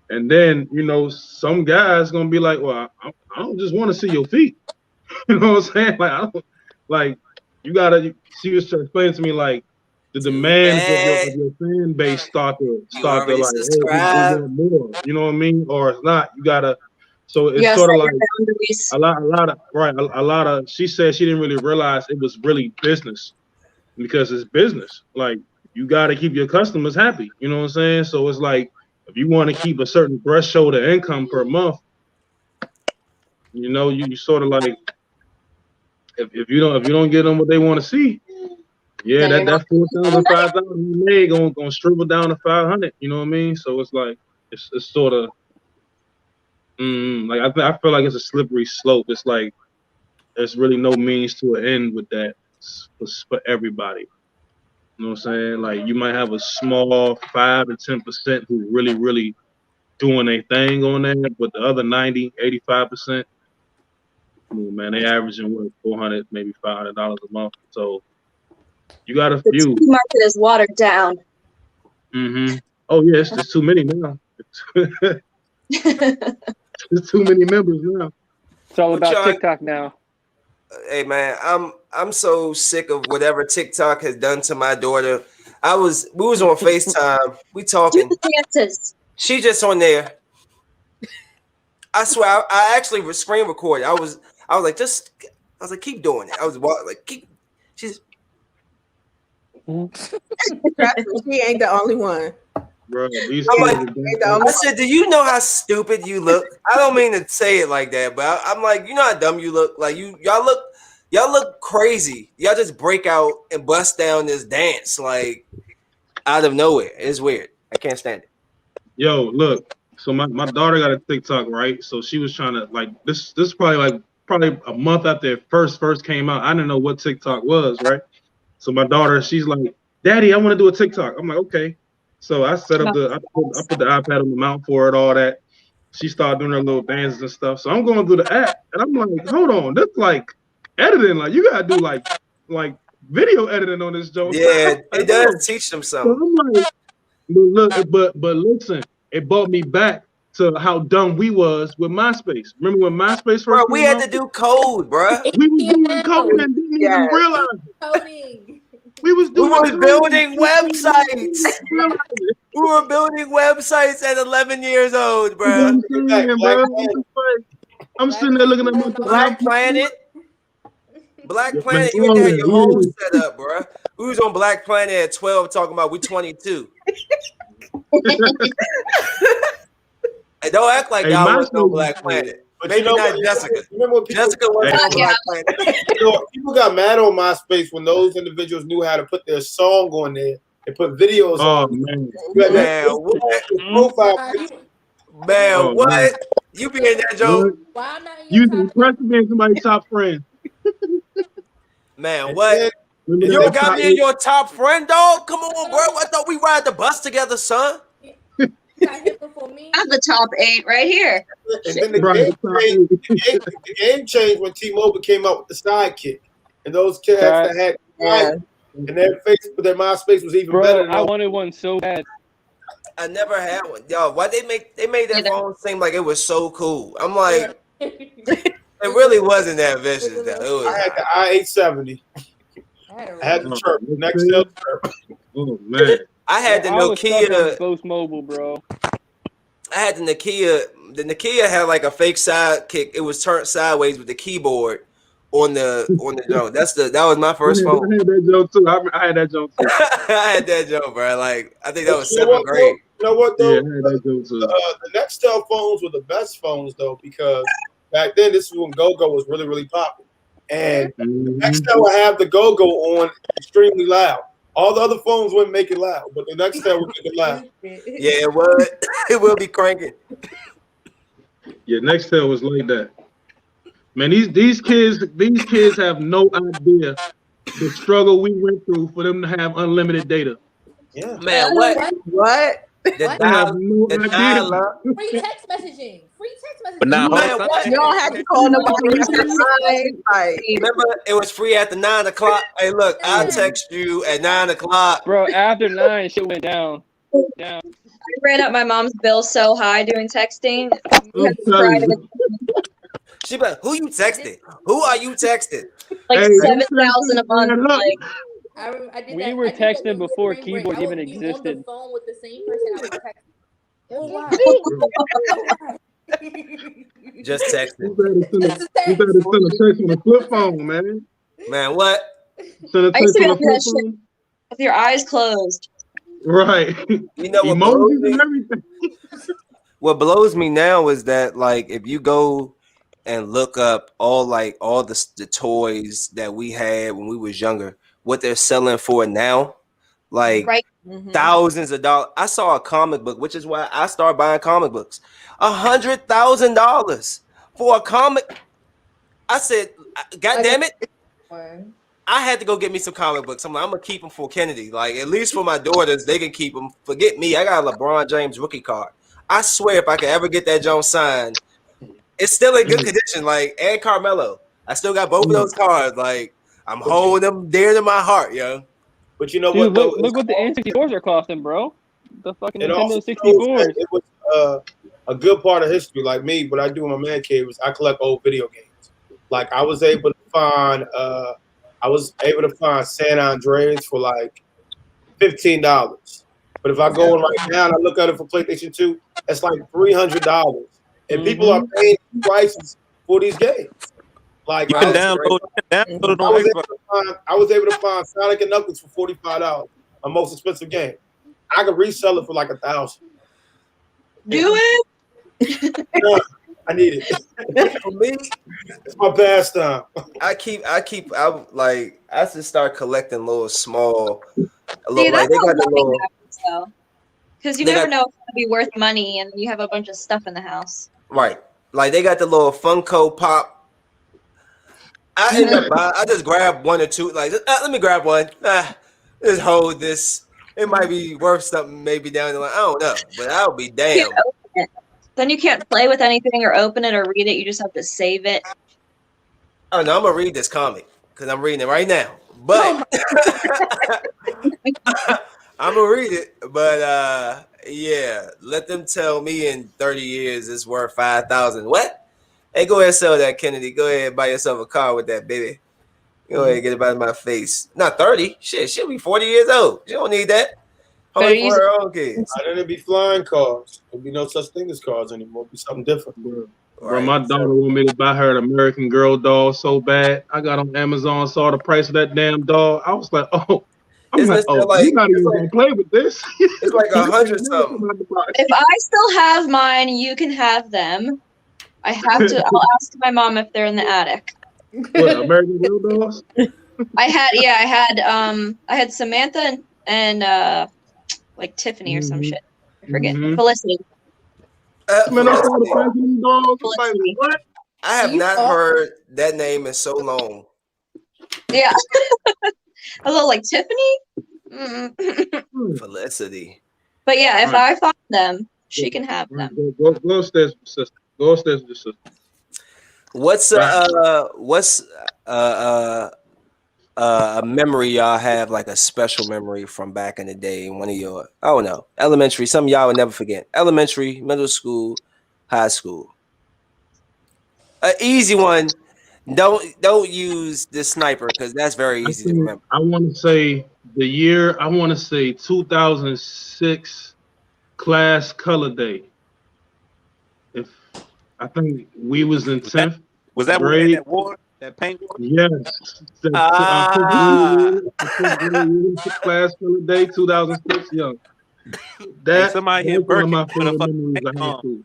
And then, you know, some guys gonna be like, well, I don't just want to see your feet. You know what I'm saying? Like, I don't, like, you gotta. She was explaining to me like the demands of your fan base start to like, oh, we want more. You know what I mean? Or it's not. You gotta. So it's sort of like a lot of. She said she didn't really realize it was really business because it's business. Like you gotta keep your customers happy. You know what I'm saying? So it's like, if you want to keep a certain threshold of income per month, you know, you sort of like, if you don't get them what they want to see, yeah, that 4,000, 5,000 you made gonna struggle down to 500. You know what I mean? So it's like it's sort of like I feel like it's a slippery slope. It's like there's really no means to an end with that for everybody. You know what I'm saying? Like you might have a small 5 to 10% who really doing a thing on there, but the other 90, 85%, man, they averaging what, $400, maybe $500 a month. So you got a few. The market is watered down. Oh yeah, it's too many now. There's too many members now. It's all about TikTok now. Hey man, I'm so sick of whatever TikTok has done to my daughter. We was on FaceTime. We talking. Do the dances. She just on there. I swear, I actually screen recorded. I was like, keep doing it. I was like, keep. She's. She ain't the only one. Bro, I said, do you know how stupid you look? I don't mean to say it like that, but I'm like, you know how dumb you look. Like y'all look crazy. Y'all just break out and bust down this dance like out of nowhere. It's weird. I can't stand it. Yo, look. So my daughter got a TikTok, right? So she was trying to like this is probably a month after it first came out. I didn't know what TikTok was, right? So my daughter, she's like, Daddy, I want to do a TikTok. I'm like, okay. So I set up I put the iPad on the mount for it, all that. She started doing her little dances and stuff. So I'm going through the app and I'm like, hold on, that's like editing. Like you gotta do like video editing on this joke. Yeah, it does teach them something. So I'm like, but listen, it brought me back to how dumb we was with MySpace. Remember when MySpace first bro, we had out? to do code, bro. We was doing code and didn't even realize it. Coding. We was building websites. We were building websites at 11 years old, bro. I'm sitting there looking at my Black Planet. Black Planet, you had to have your whole setup, bro. We was on Black Planet at 12 talking about we 22. Hey, don't act like y'all wasn't on Black Planet. But maybe not Jessica. Jessica wasn't on Black Planet. People got mad on MySpace when those individuals knew how to put their song on there and put videos on. Man, what? You be in that joke? Why I'm not in you impressed being somebody's top friend. Man, what? Remember You that don't got top me in your top friend, dog? Come on, bro. I thought we ride the bus together, son. Got hit before me. I have the top 8 right here. And then Right, the top eight. the game changed when T-Mobile came out with the sidekick, and those cats that Facts. had Yeah. and their MySpace was even better Bro, than I all. wanted one so bad. I never had one. Yo, why they made that Neither. phone seem like it was so cool. I'm like, Yeah. it really wasn't that vicious though. It was I had the I-870. I had a I had the really- chirp, Nextel chirp. Oh man. I had the I was stuck on Nokia. Ghost Mobile, bro. I had the Nokia. The Nokia had like a fake sidekick. It was turned sideways with the keyboard on the joke. That was my first I phone. had that joke too. I had that joke too. I had that joke, bro. Like I think that was You know what, seventh grade. You know what Yeah, I though? had that joke too. The Nextel phones were the best phones though, because back then this is when Go-Go was really, really popular. And Mhm. Nextel would have the Go-Go on extremely loud. All the other phones wouldn't make it loud, but the Nextel would make it loud. Yeah, it would. It will be cranking. Yeah, Nextel was like that. Man, these kids have no idea the struggle we went through for them to have unlimited data. Yeah. Man, what? What? The They have dial, no the idea. dial-up. Free text messaging. But now, Man, hold on. what? You don't have to call nobody after 9. Like, Remember, it was free after 9 o'clock. Hey, look, I'll text you at 9 o'clock. Bro, after 9, shit went down. Down. I ran up my mom's bill so high doing texting. I'm telling you. She be like, who you texting? Who are you texting? Like Hey, 7,000 a month. man, look. Like, I did We that. were I did that texting when before spring break. keyboards I would even be existed. on the phone with the same person I was texting. Just texting. You better send a text on a flip phone, man. Man, what? Send a I used text to on go a through flip that shit phone. with your eyes closed. Right. You know what blows Emojis me? and everything. What blows me now is that, like, if you go and look up all the toys that we had when we was younger, what they're selling for now, like Right. thousands of dollars. I saw a comic book, which is why I started buying comic books. $100,000 for a comic. I said, God damn it. I had to go get me some comic books. I'm gonna keep them for Kennedy. Like, at least for my daughters, they can keep them. Forget me. I got a LeBron James rookie card. I swear, if I could ever get that Jones signed, it's still in good condition. Like, and Carmelo, I still got both of those cards. Like, I'm holding them dear to my heart, yo. But you know Dude, what though? look what the N64s are costing, bro. The fucking It also Nintendo shows that 64s. it was a good part of history. Like me, what I do in my man cave is I collect old video games. Like I was able to find San Andreas for like $15. But if I go in right now and I look at it for PlayStation 2, it's like $300. And people are paying prices for these games. Like You can download it on Xbox. I was able to find Sonic and Knuckles for $45, a most expensive game. I could resell it for like $1,000. Do it. Yeah, I need it. For me, It's my pastime. I just start collecting little small. See, Like, that's they how got the loving little, happens, though. Because you They never got- know if it's going to be worth money and you have a bunch of stuff in the house. right. Like, they got the little Funko Pop. I just grab one or two. Like, let me grab one. Just hold this. It might be worth something maybe down the line. I don't know, but I'll be You damn. can't open it. Then you can't play with anything or open it or read it. You just have to save it. Oh no, I'm gonna read this comic because I'm reading it right now. But I'm gonna read it. But yeah, let them tell me in 30 years it's worth 5,000. What? Hey, go ahead and sell that, Kennedy. Go ahead and buy yourself a car with that, baby. Go ahead and get it out of my face. Not 30. Shit, she'll be 40 years old. She don't need that. Only for her own kids. I didn't be flying cars. There'll be no such thing as cars anymore. It'll be something different. Bro, my daughter wanted me to buy her an American Girl doll so bad. I got on Amazon, saw the price of that damn doll. I was like, oh. Isn't it still you're not even gonna play with this. It's like 100 something. If I still have mine, you can have them. I have to. I'll ask my mom if they're in the attic. What, American Girl dolls? I had Samantha and like Tiffany or some shit. I forget. Felicity. Man, I saw the price of these dolls. Like, what? I have not heard that name in so long. Yeah. A little like Tiffany. Mm. Felicity. But yeah, if Right. I find them, she can have them. Go upstairs, sister. Go upstairs with your sister. What's a memory y'all have, like a special memory from back in the day? One of your, I don't know, elementary. Some of y'all will never forget. Elementary, middle school, high school. An easy one. Don't use the sniper because that's very I easy to think remember. I want to say the year. I want to say 2006 class color day. If I think we was in 10th Was that when we had grade. that war, that paint war? Yes. Ah, Class color day 2006. Yeah. Hey, That's somebody hit one of Birkin my with a favorite fucking memories paint I had bomb. too.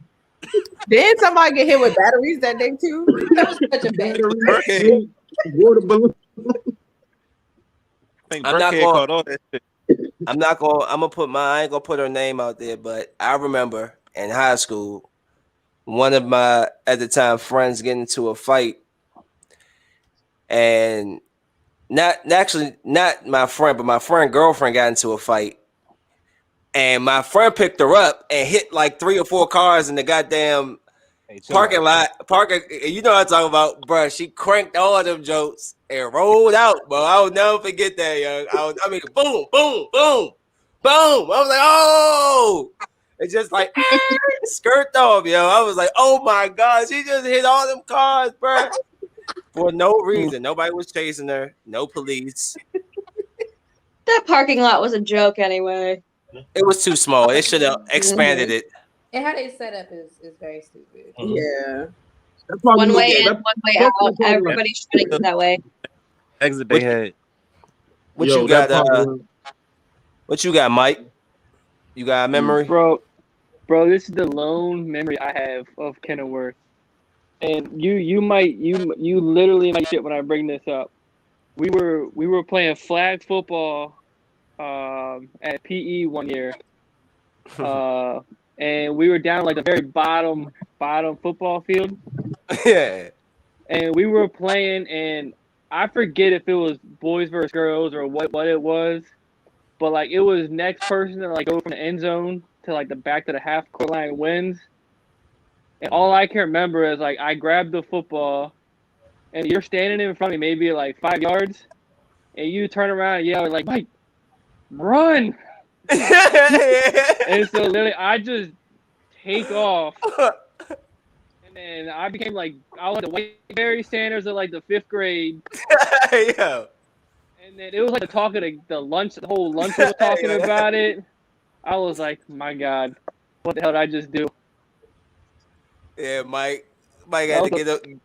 Did somebody get hit with batteries that day too? That was such a bad. Birkin, Water balloon. I think I'm not Birkin going. caught all that shit. I'm not going. I'm gonna put my. I ain't gonna put her name out there, but I remember in high school, one of my at the time friends getting into a fight, and not my friend, but my friend girlfriend got into a fight, and my friend picked her up and hit like 3 or 4 cars in the goddamn Hey, chill parking out. lot. You know what I'm talking about, bro? She cranked all of them jokes and rolled out, bro. I will never forget that, young. I mean, boom, boom, boom, boom. I was like, oh, it's just like skirt off, yo. I was like, oh my god, she just hit all them cars, bro, for no reason. Nobody was chasing her. No police. That parking lot was a joke anyway. It was too small. It should have expanded it. And how they set up is very stupid. Yeah. That's why One we way look in, at one way that. out. Everybody's trying to get that way. Exit they had. What Yo, you got? that parking lot. What you got, Mike? You got a memory? Bro, this is the lone memory I have of Kenilworth. And you literally might shit when I bring this up. We were playing flag football at PE one year. And we were down like the very bottom football field. Yeah. And we were playing, and I forget if it was boys versus girls or what it was, but like it was next person to like go from the end zone to like the back to the half court line wins. And all I can remember is like I grabbed the football, and you're standing in front of me, maybe like 5 yards, and you turn around and yell like, Mike, run! And so literally I just take off. And then I became like, I was like the Barry Sanders of like the 5th grade. Yeah. And then it was like the talk of the lunch, the whole lunch was talking about it. I was like, my God, what the hell did I just do? Yeah, Mike had to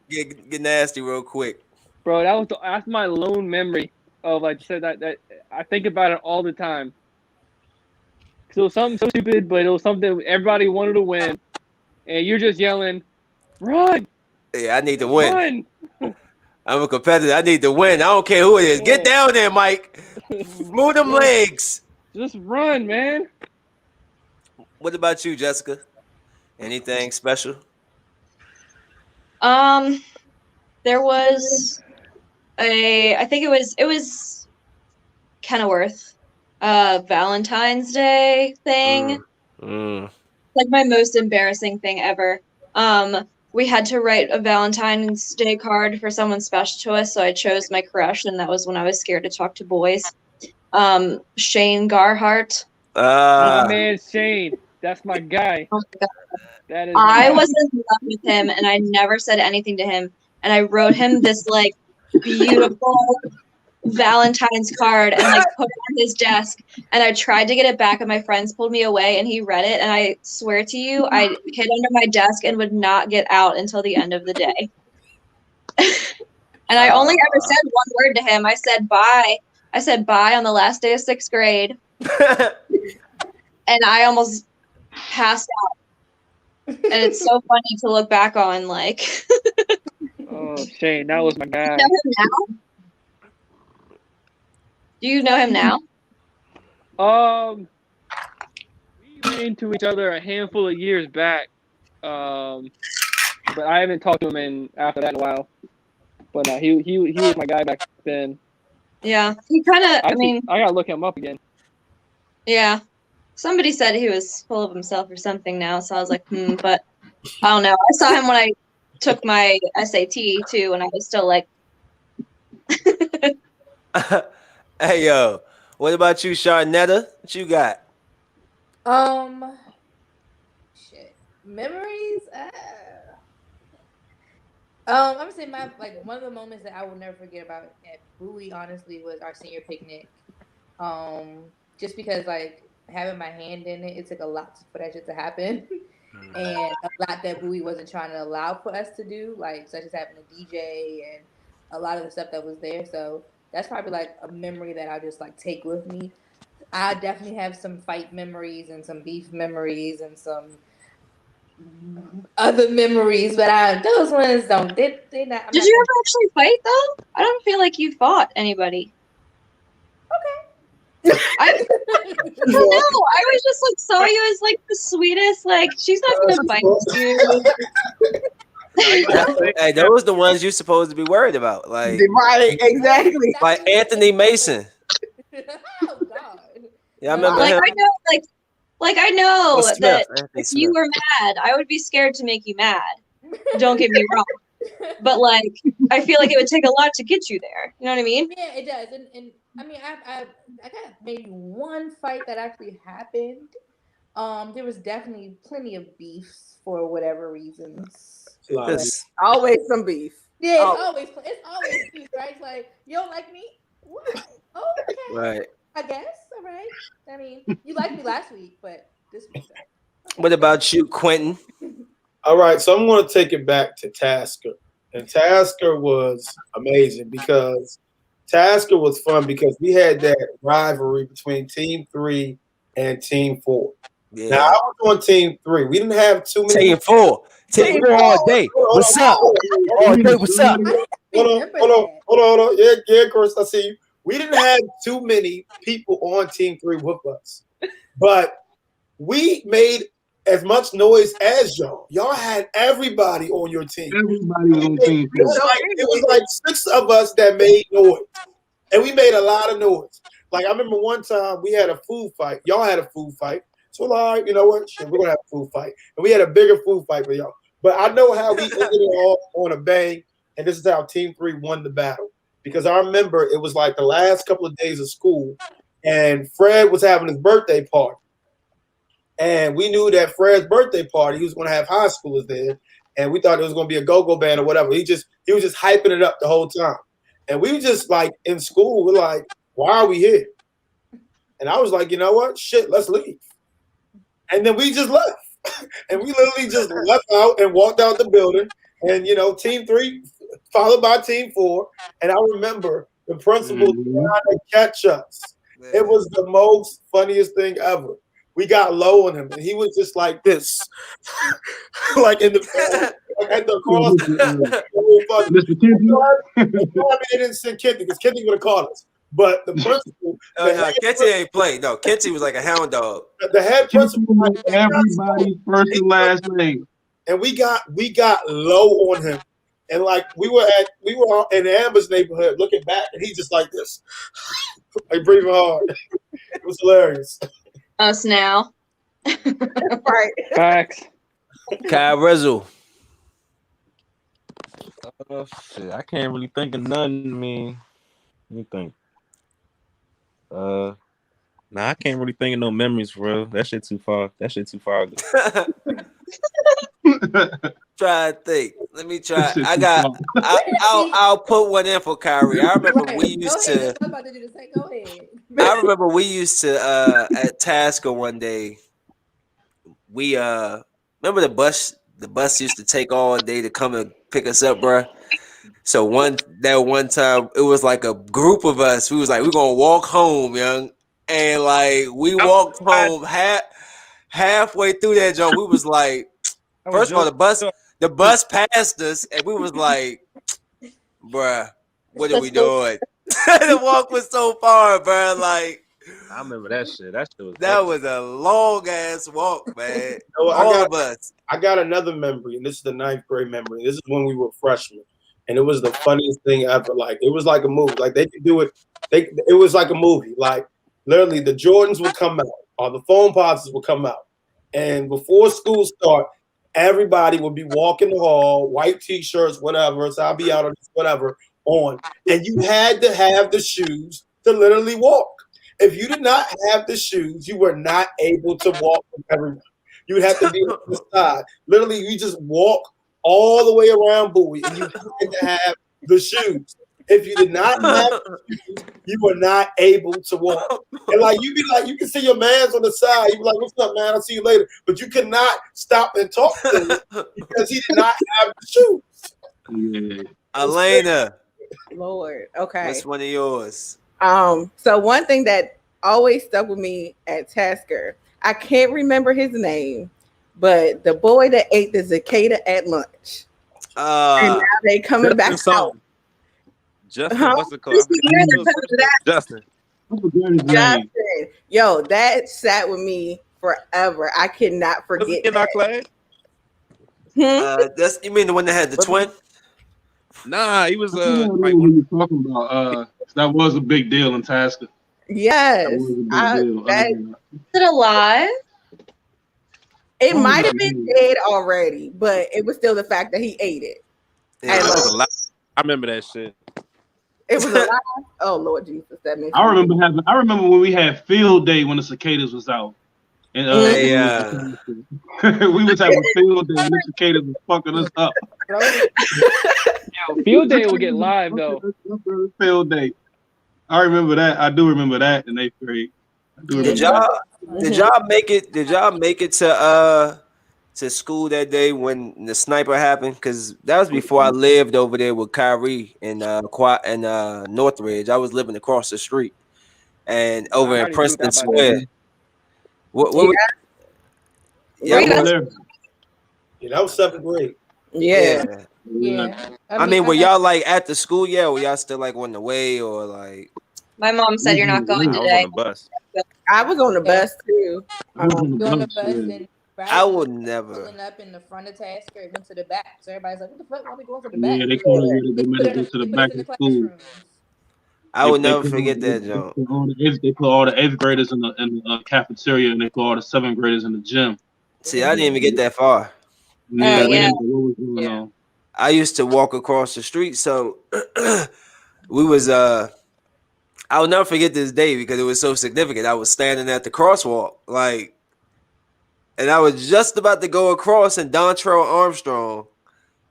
get nasty real quick. Bro, that's my lone memory of like said that I think about it all the time. So it was something so stupid, but it was something everybody wanted to win, and you're just yelling, "Run! Yeah, I need to win. Run!" I'm a competitor. I need to win. I don't care who it is. Get Yeah. down there, Mike. Move them legs. Just run, man. What about you, Jessica? Anything special? There was I think it was Kenilworth, Valentine's Day thing. Like my most embarrassing thing ever. We had to write a Valentine's Day card for someone special to us, so I chose my crush, and that was when I was scared to talk to boys. Shane Garhart. My man Shane, that's my guy. Oh my God. That is. I was in love with him, and I never said anything to him. And I wrote him this like beautiful Valentine's card and like put it on his desk. And I tried to get it back, and my friends pulled me away, and he read it. And I swear to you, I hid under my desk and would not get out until the end of the day. And I only ever said one word to him. I said bye. I said bye on the last day of 6th grade. And I almost passed out. And it's so funny to look back on, like. Oh, Shane, that was my guy. Do you know him now? Do you know him now? We ran into each other a handful of years back, but I haven't talked to him after that in a while. But he was my guy back then. Yeah, he kind of. I mean, I gotta look him up again. yeah. Somebody said he was full of himself or something now, so I was like, but I don't know. I saw him when I took my SAT too, and I was still like, Hey yo, what about you, Sharnetta? What you got? Shit. Memories? I'm gonna say my one of the moments that I will never forget about at Bowie, honestly, was our senior picnic. Just because like having my hand in it, it took a lot for that shit to happen, and a lot that Bowie wasn't trying to allow for us to do, like such as having a DJ and a lot of the stuff that was there. So that's probably like a memory that I just like take with me. I definitely have some fight memories and some beef memories and some other memories, but those ones don't. They not. did you ever actually fight though? I don't feel like you fought anybody. Okay. I don't know. I was just like saw you as like the sweetest. Like she's not gonna fight you. Hey, those the ones you're supposed to be worried about, like Right, exactly. like Anthony Mason. Oh God. Yeah, I remember Like him. I know, like I know Or Smith, that Anthony if you Smith. were mad, I would be scared to make you mad. Don't get me wrong. But like I feel like it would take a lot to get you there. You know what I mean? Yeah, it does. And I mean, I got maybe one fight that actually happened. There was definitely plenty of beefs for whatever reasons. This- Always some beef. Yeah, Oh. it's always beef, right? It's like, you don't like me? Why? Okay. right. I guess. All right. I mean, you liked me last week, but this week. Okay. What about you, Quentin? All right, so I'm going to take it back to Tasker. And Tasker was amazing because Tasker was fun because we had that rivalry between Team 3 and Team 4. Yeah. Now, I was on Team 3. We didn't have too many. Team 4. Team 4 all day. What's up? All day, what's up? Hold on. Yeah, of course, I see you. We didn't have too many people on Team 3 with us. But we made as much noise as y'all. Y'all had everybody on your team. Everybody was on team. It was like 6 of us that made noise. And we made a lot of noise. Like I remember one time we had a food fight. Y'all had a food fight. So all right, you know what? Shit, we're gonna have a food fight. And we had a bigger food fight for y'all. But I know how we ended it all on a bang. And this is how Team 3 won the battle. Because I remember it was like the last couple of days of school, and Fred was having his birthday party. And we knew that Fred's birthday party, he was going to have high schoolers there. And we thought it was going to be a go-go band or whatever. He was just hyping it up the whole time. And we were just like in school, we're like, why are we here? And I was like, you know what? Shit, let's leave. And then we just left. And we literally just left out and walked out the building. And, Team 3 followed by Team 4. And I remember the principal trying to catch us. It was the most funniest thing ever. We got low on him, and he was just like this, like in the at the cross. They didn't send Kenty because Kenty would have caught us. But the principal, Kenty ain't played. No, Kenty was like a hound dog. The head principal, everybody first and last name, and we got low on him, and like we were in the Amber's neighborhood looking back, and he just like this, like breathing hard. It was hilarious. Us now. Right. Facts. Kyle Rizzle. Shit, I can't really think of none. I mean, let me think. Nah, I can't really think of no memories, bro. That shit too far. Try to think. Let me try. I'll put one in for Kyrie. I remember we used to. I'm about to do the same. Go ahead. I remember we used to at Tasker one day. We remember the bus used to take all day to come and pick us up, bro. So one time it was like a group of us. We was like, we're gonna walk home, young. And like we walked home halfway through that joke. We was like, first of all, the bus passed us, and we was like, bruh, what are we doing? The walk was so far, bruh. Like, I remember that shit. That was a long ass walk, man. I got another memory, and this is the 9th grade memory. This is when we were freshmen, and it was the funniest thing ever. Like, it was like a movie. Like, they could do it It was like a movie. Like literally, the Jordans would come out, or the foam posits would come out, and before school start, everybody would be walking the hall, white t-shirts, whatever. So I'll be out on this, whatever on, and you had to have the shoes to literally walk. If you did not have the shoes, you were not able to walk with everyone. You would have to be on the side. Literally, you just walk all the way around Bowie, and you had to have the shoes. If you did not have the shoes, you were not able to walk. And like you be like, you can see your man's on the side. You be like, "What's up, man? I'll see you later." But you could not stop and talk to him because he did not have the shoes. Yeah. Elena, Lord. Okay. what's one of yours? So one thing that always stuck with me at Tasker, I can't remember his name, but the boy that ate the cicada at lunch. And now they coming back out. Justin, Huh? what's it called? Justin. Justin. Yo, that sat with me forever. I cannot Was forget he in our that. class? That's you mean the one that had the twin? Nah, he was I don't know like what you're talking about. That was a big deal in Tasker. Yes. That was a big deal. Is it alive? It might have been dead already, but it was still the fact that he ate it. Yeah, I was alive. I remember that shit. It was alive. Oh Lord Jesus, that makes I remember when we had field day when the cicadas was out. And we was having field day and the cicadas was fucking us up. Yo, field day will get live though. Field day. I remember that. I do remember that in 8th grade. Did y'all make it? Did y'all make it to school that day when the sniper happened? Because that was before I lived over there with Kyrie and Northridge. I was living across the street and over in Princeton Square. What Yeah, that was 7th grade. Yeah. I mean, were y'all like at the school? Yeah, were y'all still like on the way or like? My mom said you're not going today. I was on the bus. I was on the bus too. On the bus and I would never. Pulling up in the front of Tasker, it went to the back. So everybody's like, "What the fuck? Why we going to the back?" Yeah, they told us they made us go to the back of school. I would never forget that, Joe. They put all the 8th graders in the cafeteria and they put all the 7th graders in the gym. See, I didn't even get that far. Yeah, we didn't know what was going on. I used to walk across the street, so we was I'll never forget this day because it was so significant. I was standing at the crosswalk, like, and I was just about to go across, and Dontrell Armstrong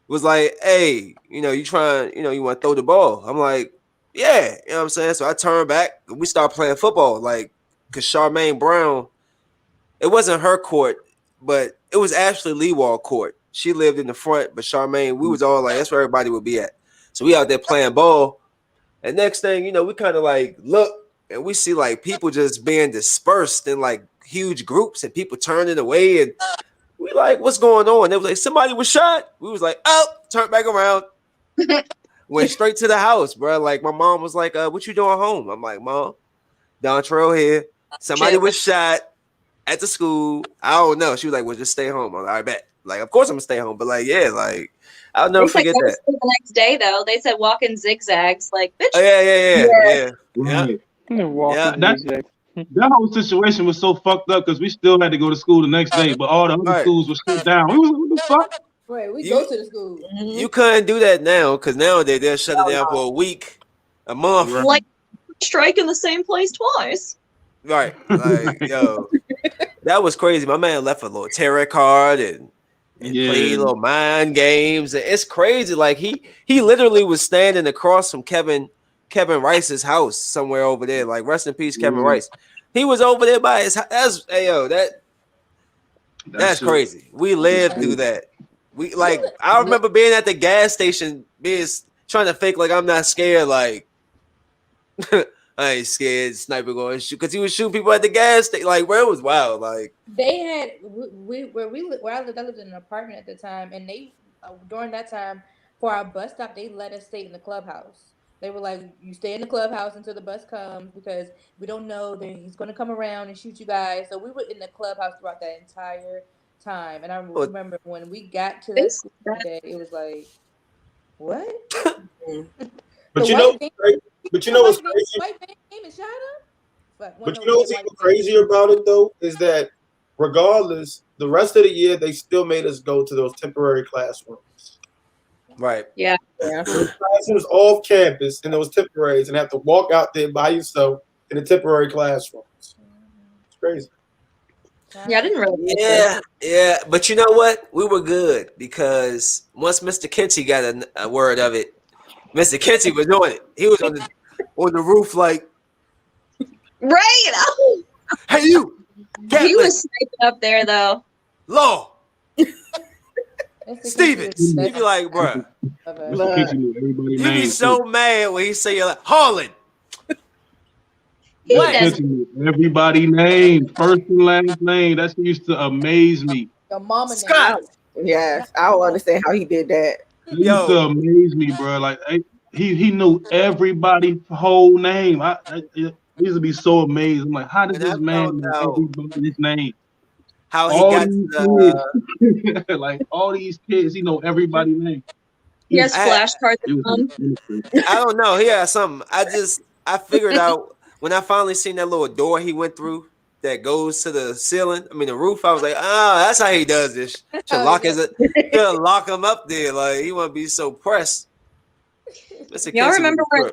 was like, "Hey, you want to throw the ball?" I'm like, "Yeah," you know what I'm saying. So I turned back, and we started playing football, like, because Charmaine Brown, it wasn't her court, but it was Ashley Leewall court. She lived in the front, but Charmaine, we was all like, that's where everybody would be at. So we out there playing ball. And next thing, we kind of like look and we see like people just being dispersed in like huge groups and people turning away. And we like, what's going on? They was like, somebody was shot. We was like, oh, turned back around. Went straight to the house, bro. Like my mom was like, what you doing home? I'm like, Mom, Dontrell here. Somebody was shot at the school. I don't know. She was like, well, just stay home. I'm like, I bet. Like, of course I'm gonna stay home, but like, yeah, like I'll never forget that. The next day, though, they said walk in zigzags. Like, bitch. Oh, yeah. Right. Yeah. That whole situation was so fucked up because we still had to go to school the next day, but all the other schools were shut down. We was like, what the fuck? Wait, we go to the school. You couldn't do that now because nowadays they'll shut it down for a week, a month. Like strike in the same place twice. Right. Like, yo, that was crazy. My man left a little tarot card and played little mind games. And it's crazy. Like he literally was standing across from Kevin Rice's house somewhere over there. Like, rest in peace, Kevin Rice. He was over there by his house. That's crazy. We lived through that. We like I remember being at the gas station, trying to fake like I'm not scared, like I ain't scared, sniper going to shoot because he was shooting people at the gas station. Like, bro, it was wild. Like they had where I lived in an apartment at the time, and they during that time for our bus stop they let us stay in the clubhouse. They were like, you stay in the clubhouse until the bus comes because we don't know that he's going to come around and shoot you guys. So we were in the clubhouse throughout that entire time. And I remember when we got to that school that day, it was like, what? But The you know, white thing. but you know what's crazy? White man came and shot him. But But you know what's even crazier about it though is that regardless, the rest of the year they still made us go to those temporary classrooms. Right. Yeah. Those classrooms off campus and those temporaries and have to walk out there by yourself in the temporary classrooms. It's crazy. Yeah, I didn't realize. Yeah. But you know what? We were good because once Mr. Kinchy got a word of it, Mr. Kinchy was on it. He was on the roof like, Right. Oh, hey you, he Catlin, was sniping up there though. Law, Mr. Stevens. You be like, bruh, Mr. Kitchen knew everybody's you be name. so mad when he say you're like Harlan. He Mr. does. Kitchen knew everybody's name, first and last name. That shit used to amaze me. Your mama Scott. Yes, I don't understand how he did that. It used to amaze me, bro. Like he knew everybody's whole name. I used to be so amazed. I'm like, how did When I this man found know out everybody's name? how he All got these to kids, like all these kids, he know everybody's name. He has I flashcards at home. don't know. He had something. I figured out when I finally seen that little door he went through that goes to the ceiling. I mean the roof. I was like, that's how he does this. Should lock him up there. Like he wouldn't be so pressed. Mr. Y'all Casey remember was where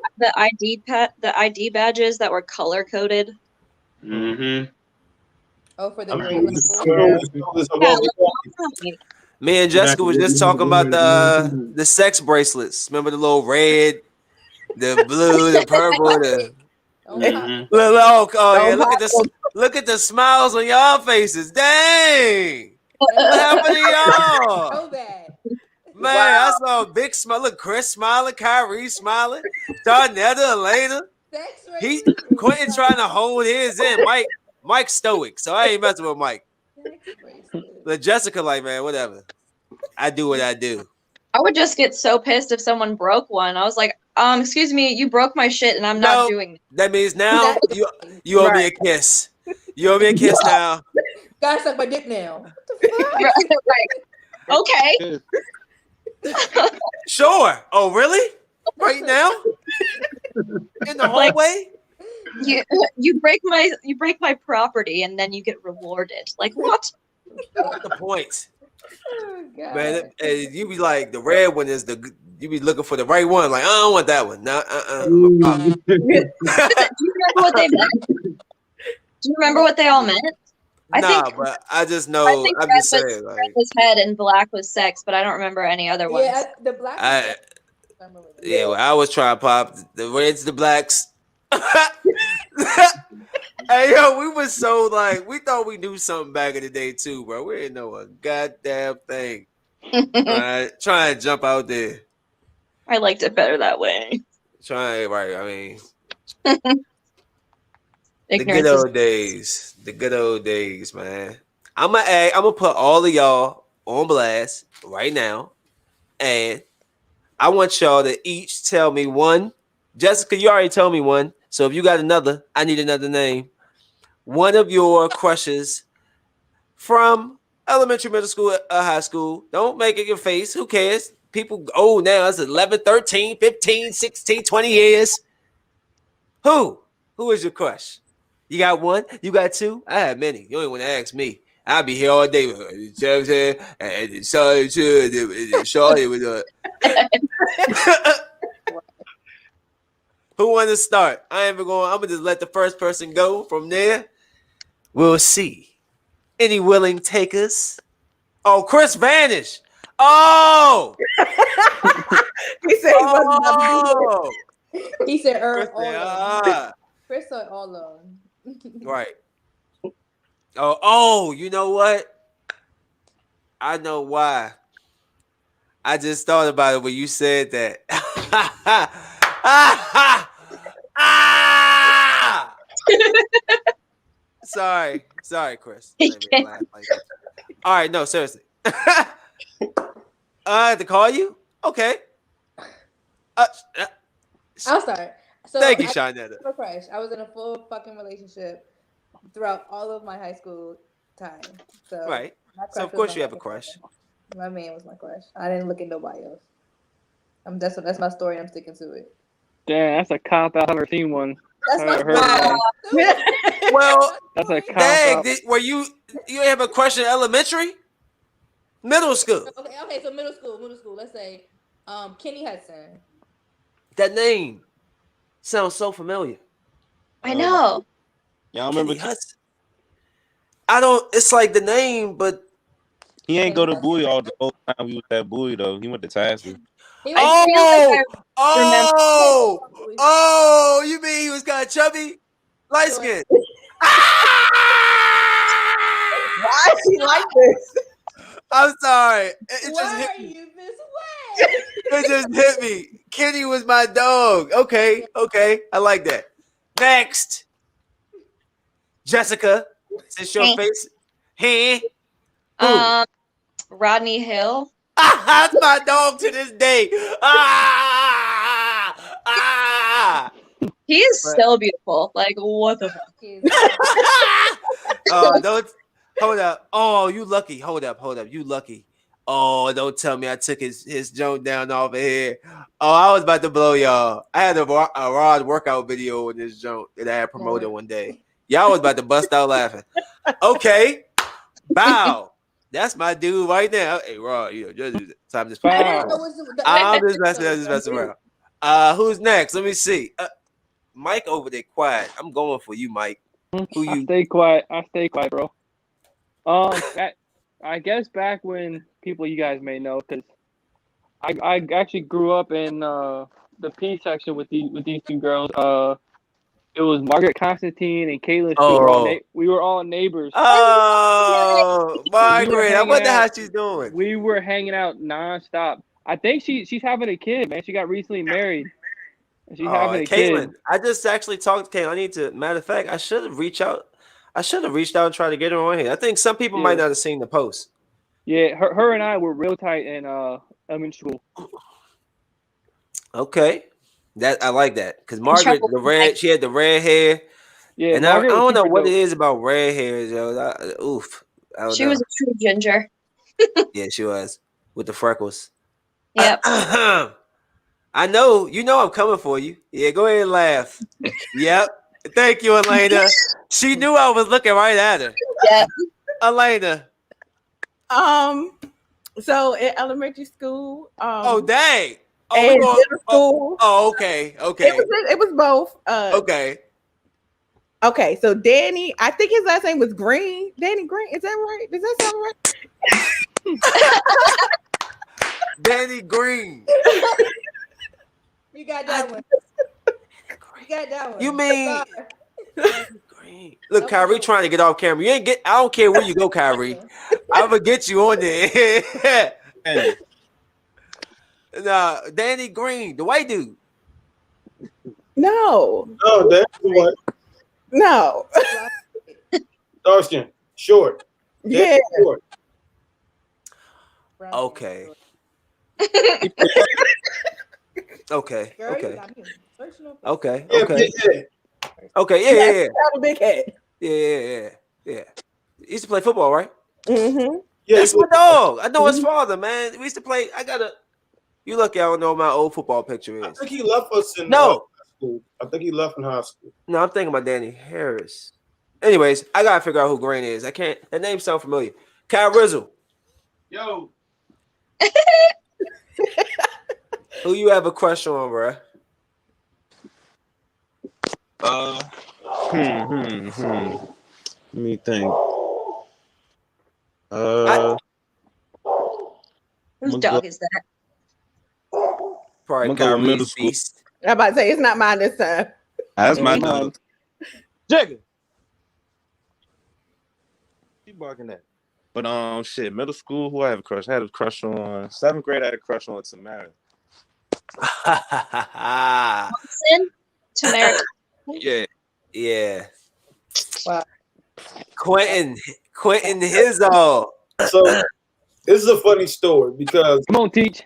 the ID badges that were color coded? Mm-hmm. Oh, for the I'm grade sure. Me and Jessica was just talking about the sex bracelets. Remember the little red, the blue, the purple, the look at the smiles on y'all faces. Dang. What happened to y'all? So bad. Man, I saw a big smile. Look, Chris smiling, Kyrie smiling, Darnetta, Elena. Quentin trying to hold his in. Mike stoic, so I ain't messing with Mike. But Jessica, like, man, whatever. I do what I do. I would just get so pissed if someone broke one. I was like, excuse me, you broke my shit and I'm not doing it. That means now you owe me a kiss. You owe me a kiss now. Gotta suck my dick now. What the fuck? Okay. Sure. Oh, really? Right now? In the hallway? You break my property and then you get rewarded. Like what? What's the point? Oh, God. Man, you be like the red one is you be looking for the right one. Like I don't want that one. No, Do you remember what they meant? Do you remember what they all meant? But I just know. I'm just saying. Red was head and black was sex, but I don't remember any other ones. Yeah, the black. Well, I was trying to pop the reds, the blacks. Hey, yo, we was so like we thought we knew something back in the day too, bro. We didn't know a goddamn thing. Trying to jump out there. I liked it better that way. Right. I mean, the good old days, man. I'm gonna put all of y'all on blast right now, and I want y'all to each tell me one. Jessica, you already told me one, so if you got another, I need another name. One of your crushes from elementary, middle school, high school. Don't make it your face. Who cares? People old now. It's 11, 13, 15, 16, 20 years. Who is your crush? You got one? You got two? I have many. You don't even want to ask me. I'll be here all day. Who want to start? I'm gonna just let the first person go from there. We'll see. Any willing takers? Oh, Chris vanished. Oh! He said he wasn't about to do it. He said Chris all of them. Chris said all of them. Right. Oh, you know what? I know why. I just thought about it when you said that. Sorry, Chris. All right, no, seriously. I had to call you? Okay. I'll start. So thank you, Shanetta. I was in a full fucking relationship throughout all of my high school time. So right. So of course you have a crush. My man was my crush. I didn't look at nobody else. That's my story. I'm sticking to it. Damn, that's a cop out. I've never seen one. That's I my never heard of one. Well, That's a cop dang, out. were you have a crush in elementary? Middle school. Okay, so middle school. Let's say, Kenny Hudson. That name sounds so familiar. I know. Y'all Kenny remember? Hudson. I don't. It's like the name, but He ain't go to Bowie all the whole time we was at Bowie though. He went to Tasker. He I was feel like I oh! You mean he was kind of chubby, light skin? Why is he like this? I'm sorry. It Why just hit are me. you this way? It just hit me. Kenny was my dog. Okay, I like that. Next, Jessica. Since your Hey. face, hey, Rodney Hill. that's my dog to this day. He is so beautiful. Like, what the fuck? Don't hold up. Oh, you lucky. Hold up. You lucky. Oh, don't tell me I took his joint down off of here. Oh, I was about to blow y'all. I had a Rod workout video in this joint that I had promoted one day. Y'all was about to bust out laughing. Okay. Bow. That's my dude right now. Hey, Rod, just time to Wow. I'm just messing around. Who's next? Let me see. Mike over there quiet. I'm going for you, Mike. Who you? Stay quiet. I stay quiet, bro. I guess back when people you guys may know, because I actually grew up in the P section with these two girls. It was Margaret Constantine and Caitlin. Oh. We were all neighbors. Oh, Margaret. I wonder how she's doing. We were hanging out nonstop. I think she's having a kid, man. She got recently married. She's having a Caitlin. kid. I just actually talked to Caitlin. I need to. Matter of fact, I should have reached out. And tried to get her on here. I think some people might not have seen the post. Yeah, her and I were real tight in elementary school. Okay, that I like that because Margaret, she had the red hair. Yeah, and I don't know what it is about red hair, yo. She was a true ginger. Yeah, she was with the freckles. Yep. I know. I'm coming for you. Yeah, go ahead and laugh. Yep. Thank you, Elena. She knew I was looking right at her. Yeah. Elena. So in elementary school. Oh dang. Oh, and middle school. Oh, okay. It was both. Okay. Okay, so Danny, I think his last name was Green. Danny Green, is that right? Does that sound right? Danny Green. You got that one. You mean Green? Look, Kyrie trying to get off camera. I don't care where you go, Kyrie. I'm gonna get you on there. Nah, Danny Green, the white dude. No, that's the one. No. Dark skin, short. Yeah. Short. Okay. Okay. Yeah. A big head. Yeah. He used to play football, right? Mm-hmm. Yeah, that's my dog. I know his father, man. We used to play. You lucky I don't know what my old football picture is. I think he left us in high school. I think he left in high school. No, I'm thinking about Danny Harris. Anyways, I gotta figure out who Green is. I can't. That name sounds familiar. Kyle Rizzle. Yo. Who you have a crush on, bro? Let me think. Whose dog is that? Probably go middle Kyrie's school. beast. I'm about to say it's not mine this time. That's my dog. Jigga. Keep barking at. But middle school, who I have a crush? I had a crush on 7th grade. I had a crush on Tamara. Tamara. Yeah. Wow. Quentin his all. So this is a funny story because come on, teach.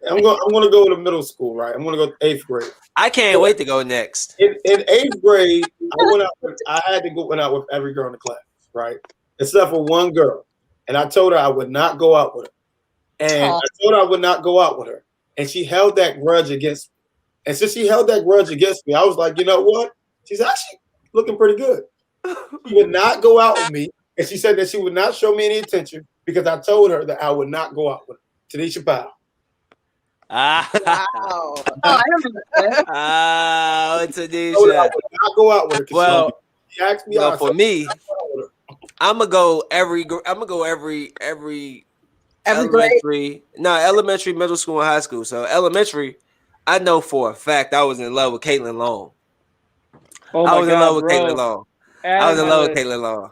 I'm gonna go to middle school, right? I'm gonna go to 8th grade. I can't wait to go next. In 8th grade, I had to go out with every girl in the class, right? Except for one girl. And I told her I would not go out with her. And I told her I would not go out with her. And she held that grudge against me. And since she held that grudge against me, I was like, you know what? She's actually looking pretty good. She would not go out with me. And she said that she would not show me any attention because I told her that I would not go out with her. Tanisha Powell. Wow. Oh, I remember that. Oh, I Tanisha. would not go out with her. Well, she asked me out. for me, I'm gonna go every elementary, elementary, middle school, and high school. So elementary, I know for a fact I was in love with Caitlin Long. Oh I my was God, in love with bro. Caitlin Long. Add I was to in my love with list. Caitlin Long.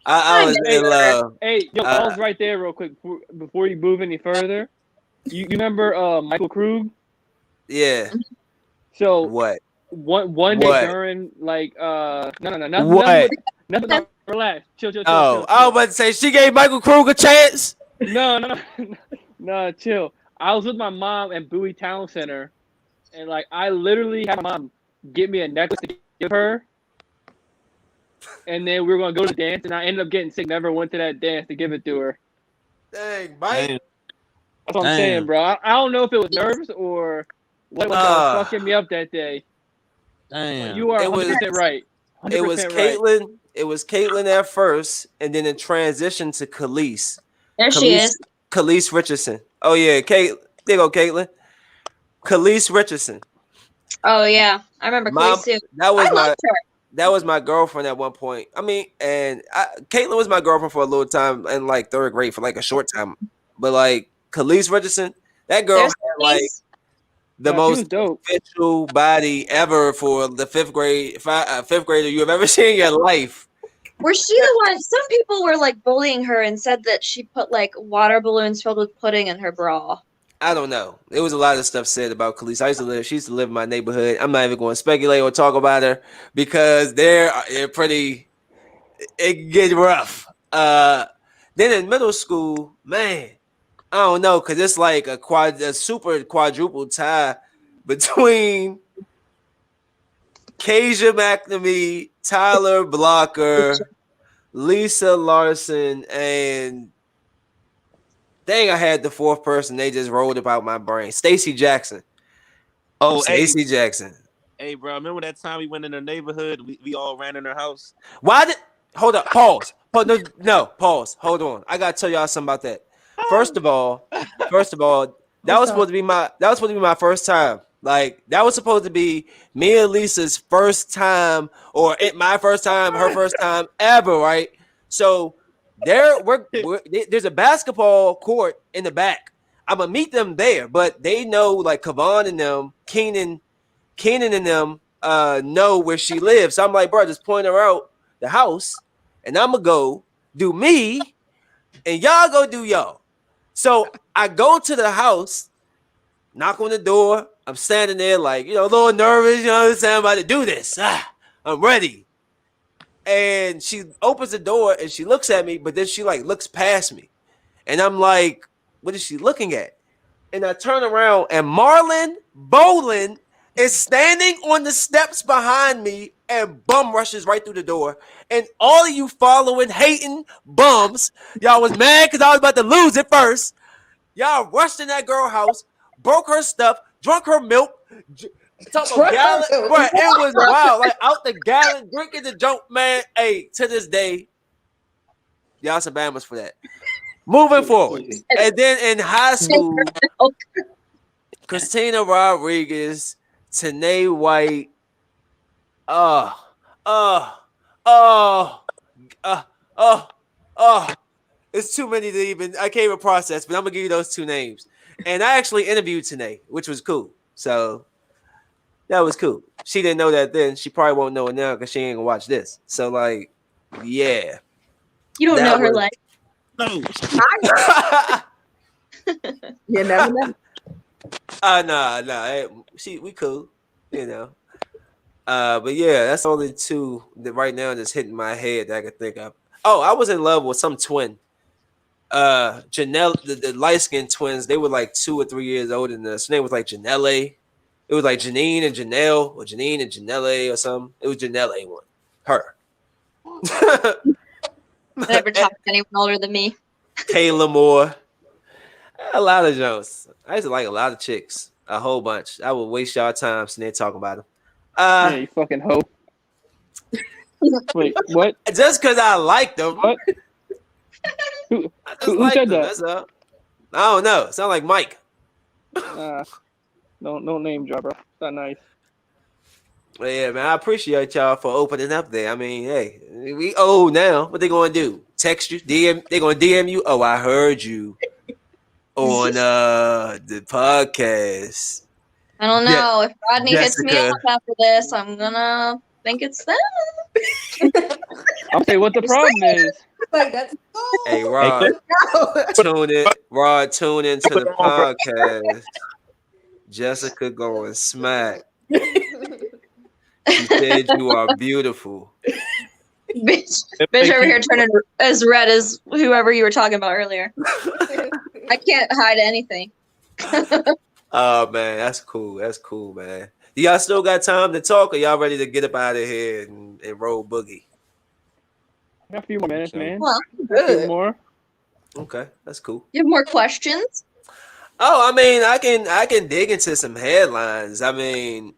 I was in love. Hey, yo, pause right there real quick before you move any further. You remember Michael Krug? Yeah. So What? One day during like nothing, relax, chill. I was about to say she gave Michael Krug a chance. No, chill. I was with my mom at Bowie Town Center, and like I literally had my mom get me a necklace to give her, and then we were gonna go to the dance, and I ended up getting sick. Never went to that dance to give it to her. Dang, Mike. That's what I'm saying, bro. I don't know if it was nerves or what was fucking me up that day. Damn. You are 100% right. 100% It was Caitlin. Right. It was Caitlin at first, and then it transitioned to Khalees. There she is. Khalees Richardson. Oh yeah, there you go, Caitlin. Khalees Richardson. Oh yeah, I remember Khalees too. That was my girlfriend at one point. I mean, and Caitlin was my girlfriend for a little time in like third grade for like a short time. But like Khalees Richardson, that girl had like the most official body ever for the fifth grader you have ever seen in your life. Was she the one? Some people were like bullying her and said that she put like water balloons filled with pudding in her bra. I don't know. There was a lot of stuff said about Khalees. She used to live in my neighborhood. I'm not even going to speculate or talk about her because they're pretty. It gets rough. Then in middle school, man, I don't know, because it's like a super quadruple tie between Kasia McNamee, Tyler Blocker, Lisa Larson, and dang, I had the fourth person. They just rolled about my brain. Stacey Jackson. Oh, Stacey Jackson. Hey, bro, remember that time we went in her neighborhood? We all ran in her house. Hold up, pause. No, pause. Hold on. I gotta tell y'all something about that. First of all, that was supposed to be my first time. Like that was supposed to be me and Lisa's first time, or my first time, her first time ever, right? So there's a basketball court in the back. I'm gonna meet them there, but they know like Kavan and them, Keenan and them know where she lives. So I'm like, bro, just point her out the house, and I'm gonna go do me, and y'all go do y'all. So I go to the house, knock on the door. I'm standing there like, a little nervous, you know what I'm saying? I'm about to do this. I'm ready. And she opens the door and she looks at me, but then she like looks past me. And I'm like, what is she looking at? And I turn around and Marlon Bolin is standing on the steps behind me and bum rushes right through the door. And all of you following, hating bums, y'all was mad because I was about to lose it first. Y'all rushed in that girl house, broke her stuff, drunk her milk, took a gallon. Bro, it was wild. Like out the gallon, drinking the junk, man. Hey, to this day, y'all some bammers for that. Moving forward. And then in high school, Christina Rodriguez, Tanae White, it's too many to even, I can't even process, but I'm gonna give you those two names. And I actually interviewed Tanae, which was cool. So that was cool. She didn't know that then. She probably won't know it now because she ain't gonna watch this. So like, yeah. You don't know her life. No. You never know. Nah. We cool, But yeah, that's only two that right now that's hitting my head that I can think of. Oh, I was in love with some twin. Janelle, the light-skinned twins, they were like 2 or 3 years older than us. Her name was like Janelle. It was like Janine and Janelle, or Janine and Janelle or something. It was Janelle one. Her. I never talked to anyone older than me. Kayla Moore. A lot of Jones. I used to like a lot of chicks. A whole bunch. I would waste y'all time sitting there talking about them. Yeah, you fucking hoe. Wait, what? Just because I like them. What? Who, I just who like said them. that? That's all. I don't know. Sound like Mike. Don't name drop, bro. It's not nice. Well, yeah, man. I appreciate y'all for opening up there. I mean, hey, we old now. What they gonna do? Text you? DM? They gonna DM you? Oh, I heard you on the podcast. I don't know. If Rodney hits me Jessica. up after this, I'm gonna think it's them. I'll say what the problem is. Like that's Hey, Rod. Tune into the podcast. Jessica going smack. She said you are beautiful. bitch over here turning as red as whoever you were talking about earlier. I can't hide anything. Oh man, that's cool. That's cool, man. Do y'all still got time to talk, or y'all ready to get up out of here and roll boogie? Got a few more minutes, man. Well, A few more. Okay, that's cool. You have more questions? Oh, I mean, I can dig into some headlines. I mean,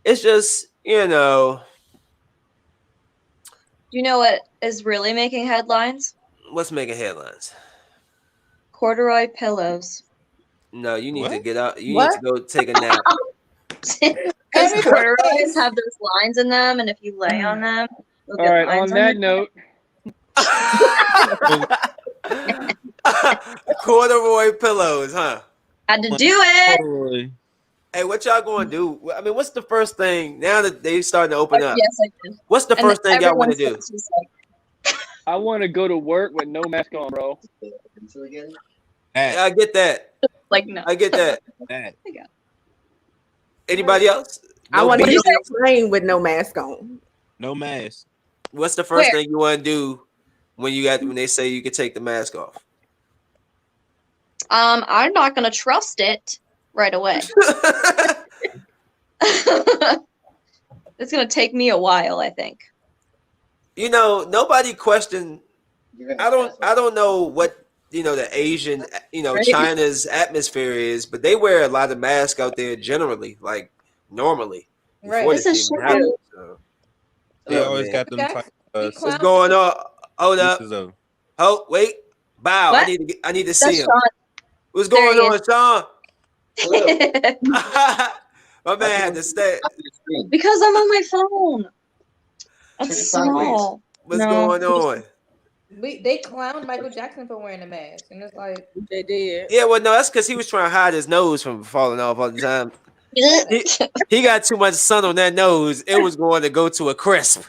it's just, you know. Do you know what is really making headlines? What's making headlines? Corduroy pillows. No, you need What? to get out. You What? need to go take a nap. Because corduroys have those lines in them, and if you lay on them, you'll All get right. lines On that your note, Corduroy pillows, huh? Had to do it. Totally. Hey, what y'all going to do? I mean, what's the first thing now that they starting to open up? Yes, I did. What's the And first thing y'all want to everyone do? says just like, I want to go to work with no mask on, bro. I get that. like no. I get that. That. Anybody else? I want to Nobody? get on a plane with no mask on. No mask. What's the first Where? thing you want to do when they say you can take the mask off? I'm not gonna trust it right away. It's gonna take me a while, I think. You know, nobody questioned. I don't know what the Asian, Right. China's atmosphere is, but they wear a lot of masks out there generally, like normally. Right. Before This this is even true. happened. So. They Oh, always man. got them That's- type What's going on? Hold up. pieces of. Oh, wait. Bow. What? I need to see That's him. Sean. What's There going he on, is. Sean? My man had to stay. Because I'm on my phone. That's small. What's No. going on? They clowned Michael Jackson for wearing a mask, and it's like They did. Yeah, well, no, that's because he was trying to hide his nose from falling off all the time. He got too much sun on that nose. It was going to go to a crisp.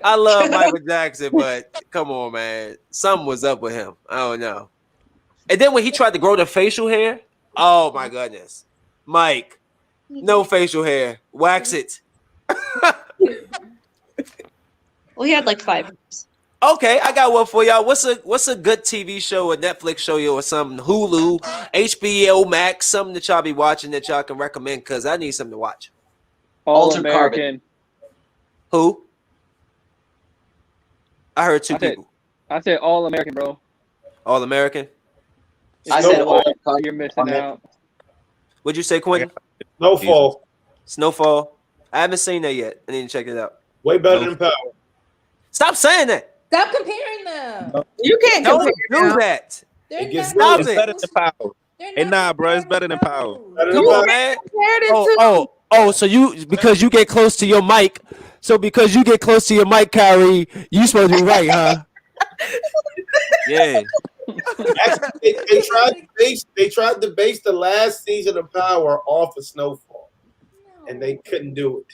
I love Michael Jackson, but come on, man. Something was up with him. I don't know. And then when he tried to grow the facial hair, oh my goodness. Mike, no facial hair. Wax it. Well, he had like 5 years. Okay, I got one for y'all. What's a good TV show or Netflix show or something? Hulu, HBO Max, something that y'all be watching that y'all can recommend? Because I need something to watch. All Altered American. Who? I heard two I said- people. I said All American, bro. All American. If I you said don't watch all- it, you're missing out. What'd you say, Quentin? Snowfall. Snowfall. I haven't seen that yet. I need to check it out. Way better No. than Power. Stop saying that. stop comparing them. You can't Don't compare do them. that. They're It gets not- It's it. better than Power. they're Hey, not nah, bro, it's better than comparable. Power. Better Come than on, Power. man. Compared it to Oh, so because you get close to your mic, Kyrie, you supposed to be right, huh? Yeah. Actually, they tried to base the last season of Power off of Snowfall, and they couldn't do it.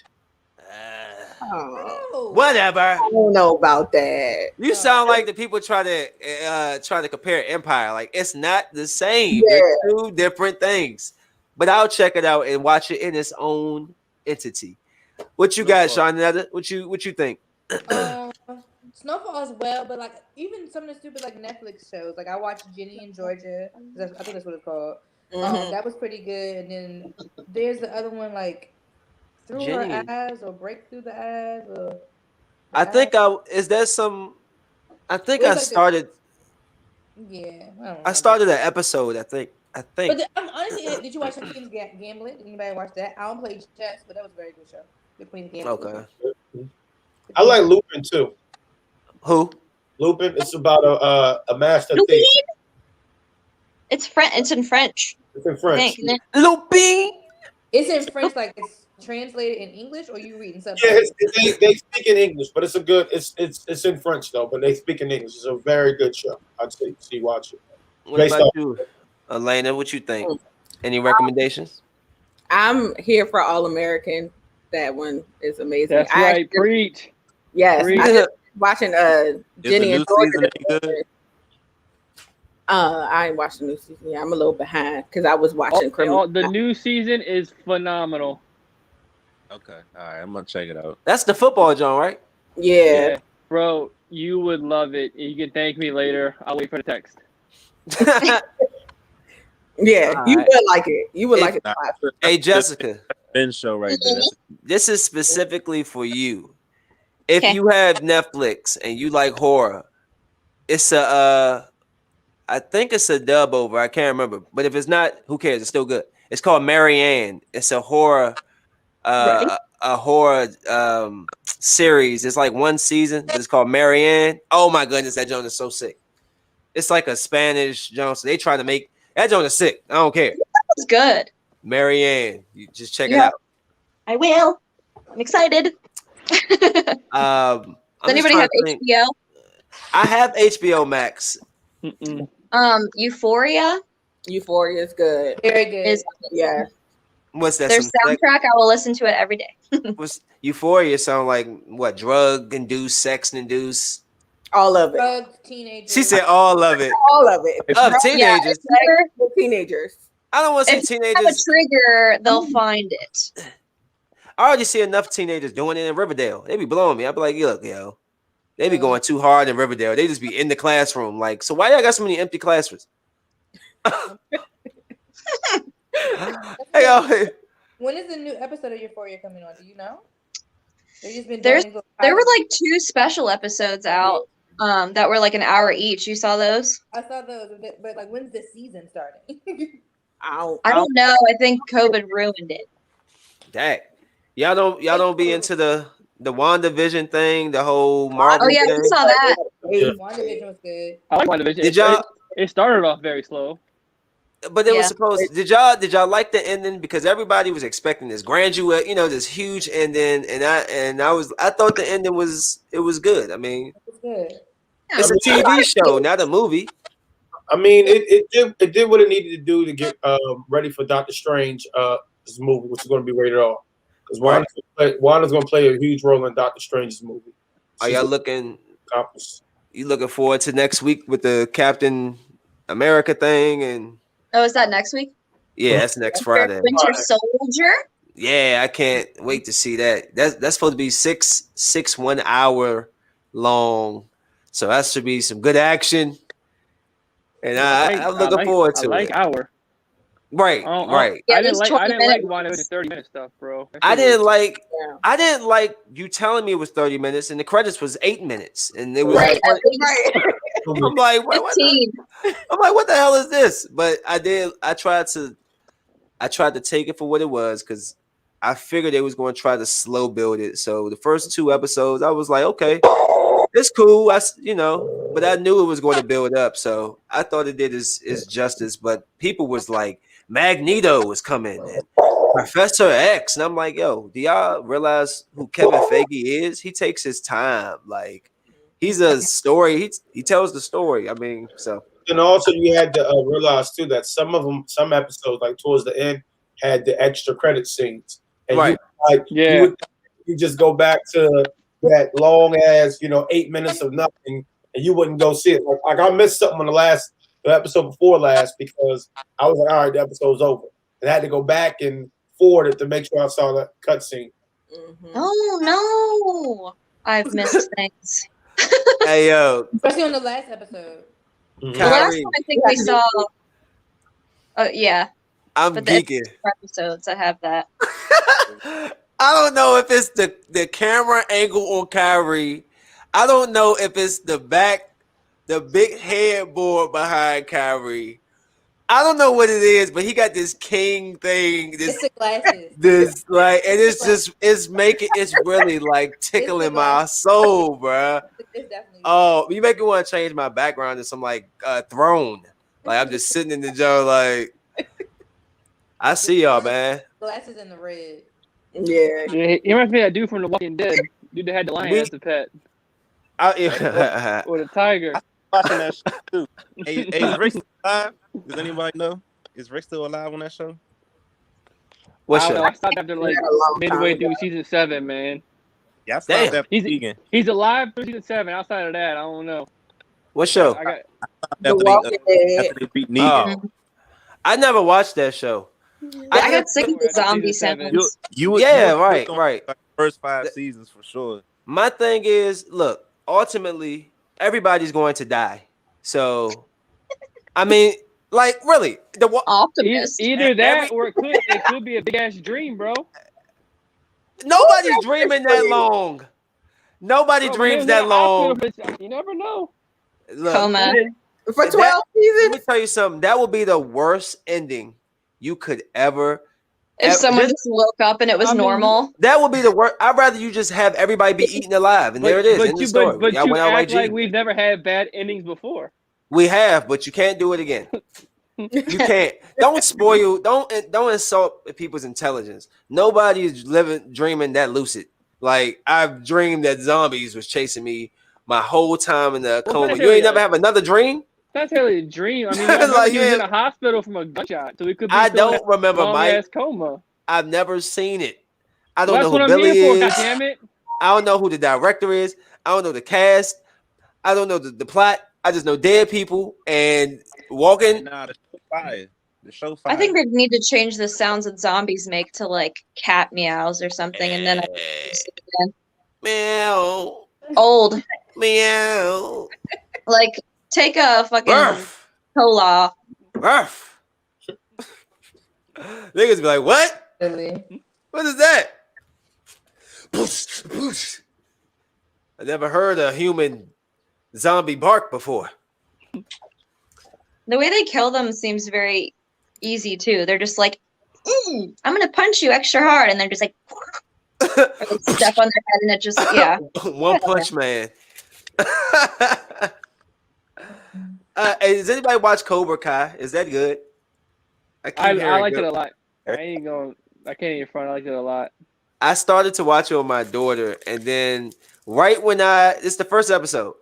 Oh, No. Whatever. I don't know about that. You sound like the people try to compare Empire. Like it's not the same. Yeah. They're two different things. But I'll check it out and watch it in its own entity. What you got, Sean? What you think? Snowfall as well, but like even some of the stupid like Netflix shows. Like I watched Ginny in Georgia. I think that's what it's called. Mhm. That was pretty good. And then there's the other one like Through Ginny. Her Eyes or Break Through the Eyes or. I think is that some. I think It was I like started. Yeah, I don't know. I started an episode. I I think. But honestly, did you watch the Queen's Gambit? Did anybody watch that? I don't play chess, but that was a very good show. The Queen's Gambit. Okay. I like Lupin too. Who? Lupin. It's about a master Lupin? thief. It's French. It's in French. It's in French. Lupin. It's in French, like it's translated in English, or you reading Yeah, subtitles? they speak in English, but it's a good. It's in French though, but they speak in English. It's a very good show. I'd say watch it. What Based about off- you, Elena? What you think? Any recommendations? I'm here for All American. That one is amazing. That's right. Preach. Yes, Preach. I just watching Is Jenny the and new Georgia. season any good? I ain't watched the new season. Yeah, I'm a little behind because I was watching Criminal. The new season is phenomenal. Okay, all right, I'm gonna check it out. That's the football John, right? Yeah. Bro, you would love it. You can thank me later. I'll wait for the text. Yeah, All you right. would like it. You would like it. Nah. a lot. Hey, Jessica, Ben show right there. That's this is specifically for you. If Okay. you have Netflix and you like horror, it's a I think it's a dub over. I can't remember, but if it's not, who cares? It's still good. It's called Marianne. It's a horror, a horror series. It's like one season, but it's called Marianne. Oh my goodness, that joint is so sick. It's like a Spanish joint. So they try to make that joint is sick. I don't care. It's good. Marianne, you just check it Yeah. out. I will. I'm excited. I'm Does just anybody trying have to think. HBO? I have HBO Max. Mm-mm. Euphoria Euphoria is good. Very good. is Yeah. What's that? their Some sex- soundtrack. I will listen to it every day. what's Euphoria sound like what? Drug induced, sex induced. All of it. Drugs, teenagers. She said all of it. All of it. Of Yeah, teenagers. The teenagers. I don't want to see if you have a teenagers. trigger, they'll find it. I already see enough teenagers doing it in Riverdale. They be blowing me. I be like, look, yo, they be going too hard in Riverdale. They just be in the classroom. Like, so why y'all got so many empty classrooms? Hey, yo, When is the new episode of Euphoria coming on? Do you know? They just been There doing were like 2 special episodes out that were like an hour each. You saw those? I saw those, but like, when's the season starting? I don't know. I think COVID ruined it. dang. Y'all don't be into the WandaVision thing, the whole Marvel Oh yeah, thing. we saw that. WandaVision was good. I like WandaVision. Did y'all? It started off very slow. But it was Yeah. supposed. Did y'all like the ending? Because everybody was expecting this grandeur, this huge ending, and I thought the ending was good. I mean, It was good. it's a TV show, not a movie. I mean, it did what it needed to do to get ready for Doctor Strange, this movie, which is going to be rated R. Because Wanda's going to play a huge role in Doctor Strange's movie. Are y'all looking? Accomplished. You looking forward to next week with the Captain America thing? And Oh, is that next week? yeah, that's next Friday. Winter Soldier. Yeah, I can't wait to see that. That's supposed to be six 1 hour long, so that should be some good action. And I'm looking forward to it. Hour. Right, right. Yeah, I didn't those like 20 minute WandaVision 30-minute stuff, bro. I didn't like you telling me it was 30 minutes and the credits was 8 minutes and it was Right, like, at least I'm like, what 15. I'm like, what the hell is this? But I tried to take it for what it was because I figured they was going to try to slow build it. So the first 2 episodes, I was like, okay, it's cool. But I knew it was going to build up. So I thought it did its justice. But people was like, Magneto was coming and Professor X. And I'm like, yo, do y'all realize who Kevin Feige is? He takes his time. Like, he's a story. He tells the story. I mean, so. And also, you had to realize too that some episodes, like towards the end, had the extra credit scenes, and Right. you just go back to that long as 8 minutes of nothing, and you wouldn't go see it. Like I missed something on the episode before last because I was like, all right, the episode's over, and I had to go back and forward it to make sure I saw that cutscene. Mm-hmm. Oh no, I've missed things. Hey, yo. Especially on the last episode. Mm-hmm. The last one I think we saw. Yeah. I'm But geeking. Episodes, I have that. I don't know if it's the camera angle on Kyrie. I don't know if it's the big headboard behind Kyrie. I don't know what it is, but he got this king thing. It's the glasses. This like, and it's really like tickling my soul, bruh. It's definitely. Oh, you make me want to change my background to some like throne. Like I'm just sitting in the jar, like I see y'all, man. Glasses in the red. Yeah. He reminds me of that dude from The Walking Dead. Dude that had the lion as a pet. Or the tiger. Watching that show too. Hey, is Rick still alive? Does anybody know? Is Rick still alive on that show? What I don't show? know. I stopped after like midway through season 7, man. Yeah, I stopped after He's alive through season 7. Outside of that, I don't know. What show? I got after they beat Negan. Oh. I never watched that show. I got sick of the zombie sounds. Right. First 5 seasons for sure. My thing is, look, ultimately, everybody's going to die. So, I mean, like, really, Optimist. Either that or it could be a big ass dream, bro. Nobody's dreaming that long. Nobody dreams that long. You never know. Look, Coma. For 12 seasons? Let me tell you something. That would be the worst ending you could ever. If someone just woke up and it was normal. That would be the worst. I'd rather you just have everybody be eaten alive. And there it is. But you act like we've never had bad endings before. We have, but you can't do it again. You can't. Don't spoil. Don't insult people's intelligence. Nobody's dreaming that lucid. Like I've dreamed that zombies was chasing me my whole time in the coma. You ain't never have another dream? That's really a dream. I mean, like, he was in a hospital from a gunshot, so it could be. I don't remember Mike. Coma. I've never seen it. I don't know who Billy is. Damn it. I don't know who the director is. I don't know the cast. I don't know the plot. I just know dead people and walking. Nah, the show fire. The show fire. I think they need to change the sounds that zombies make to like cat meows or something, and then meow. Old meow. Like take a fucking cola. Ruff. Niggas be like, what? Really? What is that? Boosh, boosh. I never heard a human zombie bark before. The way they kill them seems very easy too. They're just like, I'm gonna punch you extra hard, and they're just like, or they step on their head, and it just One Punch Man. Hey, does anybody watch Cobra Kai? Is that good? I liked it a lot. I can't even front. I liked it a lot. I started to watch it with my daughter, and then it's the first episode.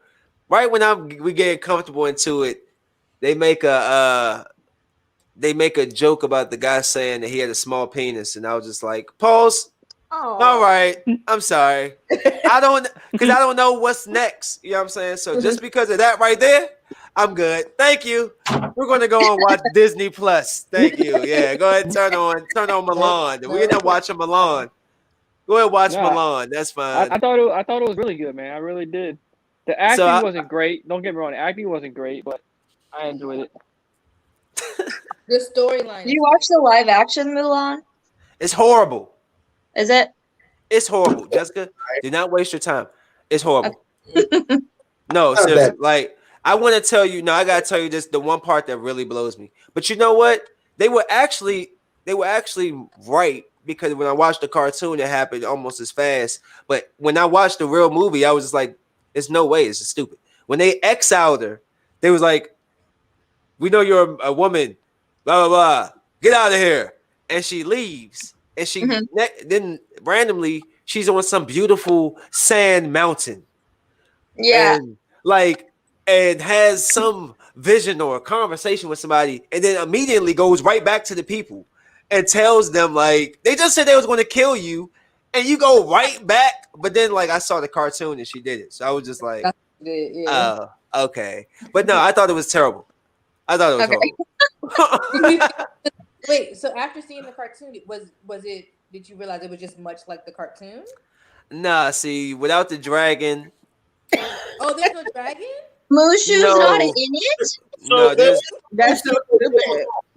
Right when we get comfortable into it, they make a joke about the guy saying that he had a small penis, and I was just like, pause. Oh. All right, I'm sorry. I don't know what's next. You know what I'm saying? So just because of that right there, I'm good. Thank you. We're going to go and watch Disney Plus. Thank you. Yeah, go ahead and turn on Milan. We're not watching Milan. Go ahead and watch Milan. That's fine. I thought it was really good, man. I really did. The acting wasn't great. Don't get me wrong. The acting wasn't great, but I enjoyed it. The storyline. Did you watch the live action Mulan? It's horrible. Is it? It's horrible, Jessica. Do not waste your time. It's horrible. No, seriously. Like, I want to tell you. No, I gotta tell you this. The one part that really blows me. But you know what? They were actually right, because when I watched the cartoon, it happened almost as fast. But when I watched the real movie, I was just like, "There's no way. It's just stupid." When they exiled her, they was like, "We know you're a woman. Blah blah blah. Get out of here." And she leaves. And she then randomly she's on some beautiful sand mountain. Yeah. And has some vision or a conversation with somebody, and then immediately goes right back to the people and tells them, like, they just said they was going to kill you, and you go right back. But then, like, I saw the cartoon and she did it, so I was just like, oh, okay. But no, I thought it was terrible. I thought it was horrible. Wait, so after seeing the cartoon, did you realize it was just much like the cartoon? Nah, see, without the dragon. Oh, there's no dragon? Mushu's not in it? No, that's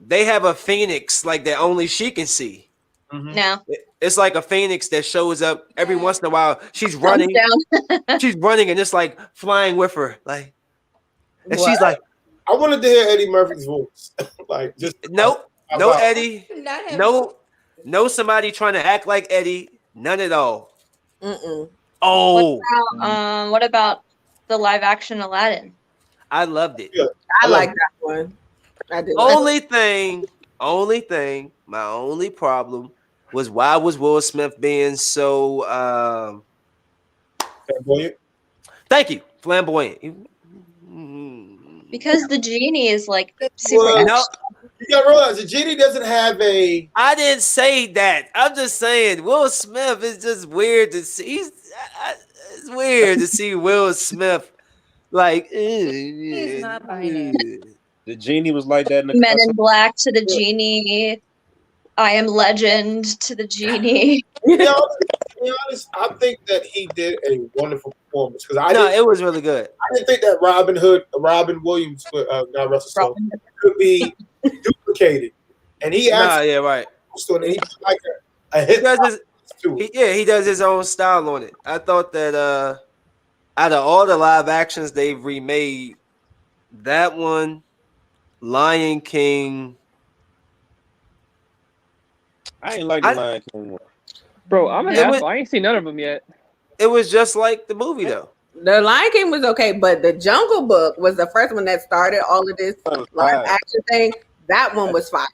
they have a phoenix like that only she can see. No. It's like a phoenix that shows up every once in a while. She's running. She's running and it's like flying with her. Like, and she's like, I wanted to hear Eddie Murphy's voice. Like just Nope. No Eddie. Not him. No somebody trying to act like Eddie. None at all. Oh, What about the live action Aladdin? I loved it. Yeah, I love like it. that one. I do. Only thing, my only problem was why was Will Smith being so Flamboyant. thank you, flamboyant. Because the genie is like super Well, extra. No, you gotta realize the genie doesn't have a. I didn't say that. I'm just saying Will Smith is just weird to see. It's weird to see Will Smith like. He's not buying it. The genie was like that in the Men cartoon. in Black to the genie. I Am Legend to the genie. To be honest, I think that he did a wonderful performance because It was really good. I didn't think that Robin Williams, God rest his soul, could be duplicated, and he actually, yeah, right. and he put like a hit. He does his own style on it. I thought that out of all the live actions they've remade, that one, Lion King. I ain't like the Lion King one. Bro, I'm an asshole. I ain't seen none of them yet. It was just like the movie though. The Lion King was okay, but the Jungle Book was the first one that started all of this live action thing. That one was fire.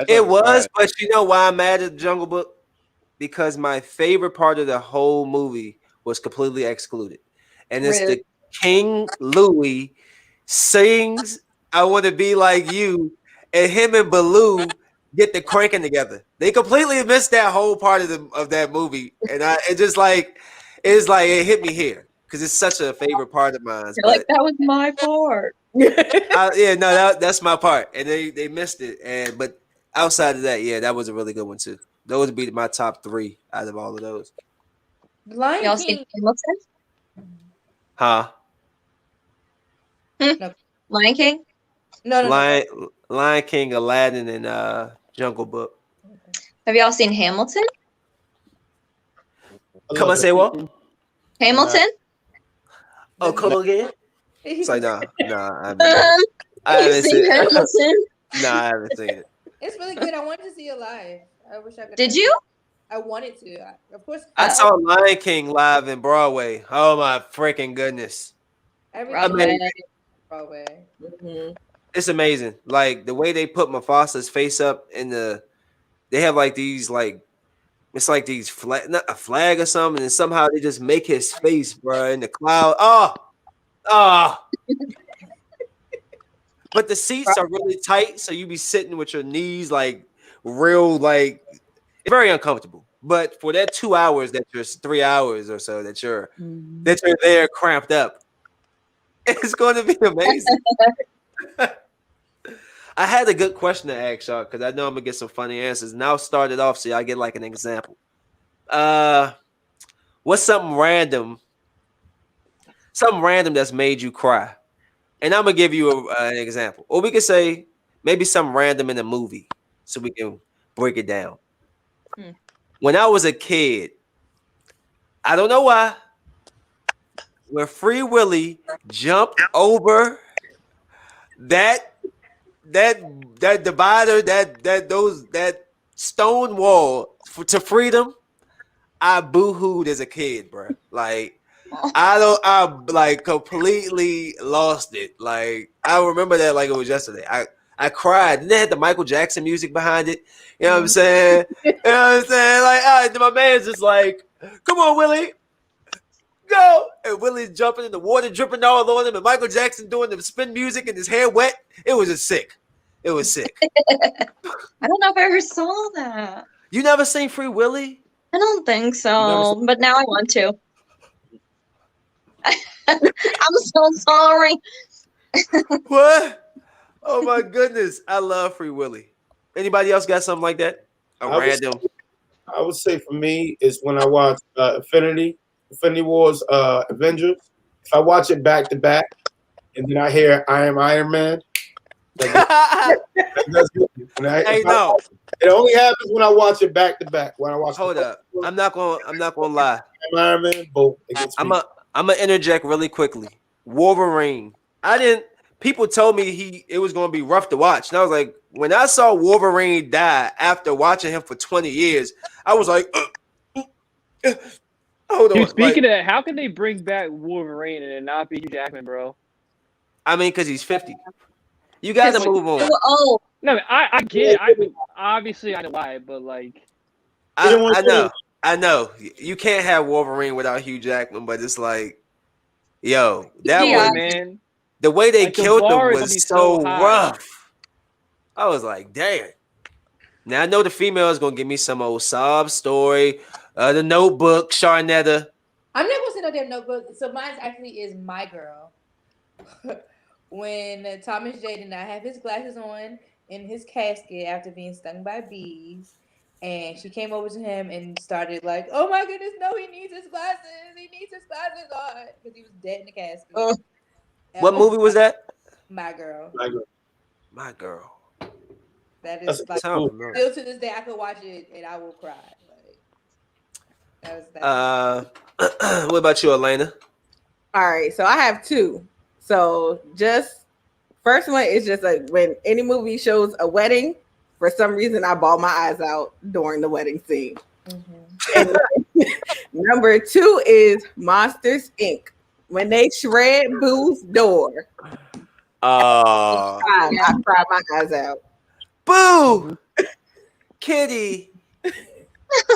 It was, but you know why I'm mad at the Jungle Book? Because my favorite part of the whole movie was completely excluded. And it's the King Louis sings I Want to Be Like You, and him and Baloo get the cranking together. They completely missed that whole part of that movie. And it hit me here because it's such a favorite part of mine. Like that was my part. That's my part. And they missed it. But outside of that, yeah, that was a really good one too. Those would be my top 3 out of all of those. Y'all seen Hamilton? Huh? No. Lion King? No. Lion King, Aladdin, and Jungle Book. Have y'all seen Hamilton? Come on, say what? Hamilton? Oh, come again? It's like, nah, I haven't seen seen Hamilton? Nah, I haven't seen it. It's really good. I wanted to see it live. I wish I could. Did you? I wanted to. Of course. I saw Lion King live in Broadway. Oh my freaking goodness! Broadway. Mm-hmm. It's amazing. Like the way they put Mufasa's face up in they have like these it's like these not a flag or something, and somehow they just make his face, bro, in the cloud. Oh. But the seats are really tight, so you be sitting with your knees like real, like it's very uncomfortable. But for that 2 hours, 3 hours or so that you're there cramped up, it's going to be amazing. I had a good question to ask y'all because I know I'm gonna get some funny answers. And I'll start it off so y'all get like an example. What's something random that's made you cry? And I'm gonna give you an example, or we could say maybe something random in a movie, so we can break it down. When I was a kid, I don't know why, when Free Willy jumped over that divider, that stone wall to freedom, I boo-hooed as a kid, bro. Like I like completely lost it. Like I remember that like it was yesterday. I cried. And they had the Michael Jackson music behind it. You know what I'm saying? You know what I'm saying? Like my man's just like, come on, Willie. Go. And Willie's jumping in the water, dripping all on him, and Michael Jackson doing the spin music and his hair wet. It was just sick. It was sick. I don't know if I ever saw that. You never seen Free Willy? I don't think so, but now I want to. I'm so sorry. What? Oh my goodness. I love Free Willy. Anybody else got something like that? Random. I would say for me is when I watch Infinity Wars, Avengers. If I watch it back to back, and then I hear I Am Iron Man, that does good. It only happens when I watch it back to back. When I watch. Hold up. I'm not gonna lie. Iron Man, boom. I'm gonna interject really quickly. Wolverine. people told me it was going to be rough to watch, and I was like, when I saw Wolverine die after watching him for 20 years, I was like, hold on. Dude, speaking of that, how can they bring back Wolverine and it not be Hugh Jackman, bro? I mean, because he's 50. You got to move on. Oh, No, I get it. Obviously, I know why, but like, I know. You can't have Wolverine without Hugh Jackman, but it's like, yo, that Yeah. was man. the way they Like, the killed him bar is was so so high. rough. I was like, damn. Now I know the female is gonna give me some old sob story, the Notebook, Sharnetta. I'm not gonna say no damn Notebook. So mine actually is My Girl. When Thomas J did not have his glasses on in his casket after being stung by bees, and she came over to him and started like, "Oh my goodness, no, he needs his glasses. He needs his glasses on," because he was dead in the casket. What movie was that? My Girl. My Girl. That is like still to this day I could watch it and I will cry. Like that was what about you, Elena? All right, so I have two. So just first one is just like when any movie shows a wedding, for some reason I bawl my eyes out during the wedding scene. And number two is Monsters Inc. When they shred Boo's door. I cried my eyes out. Boo! Kitty.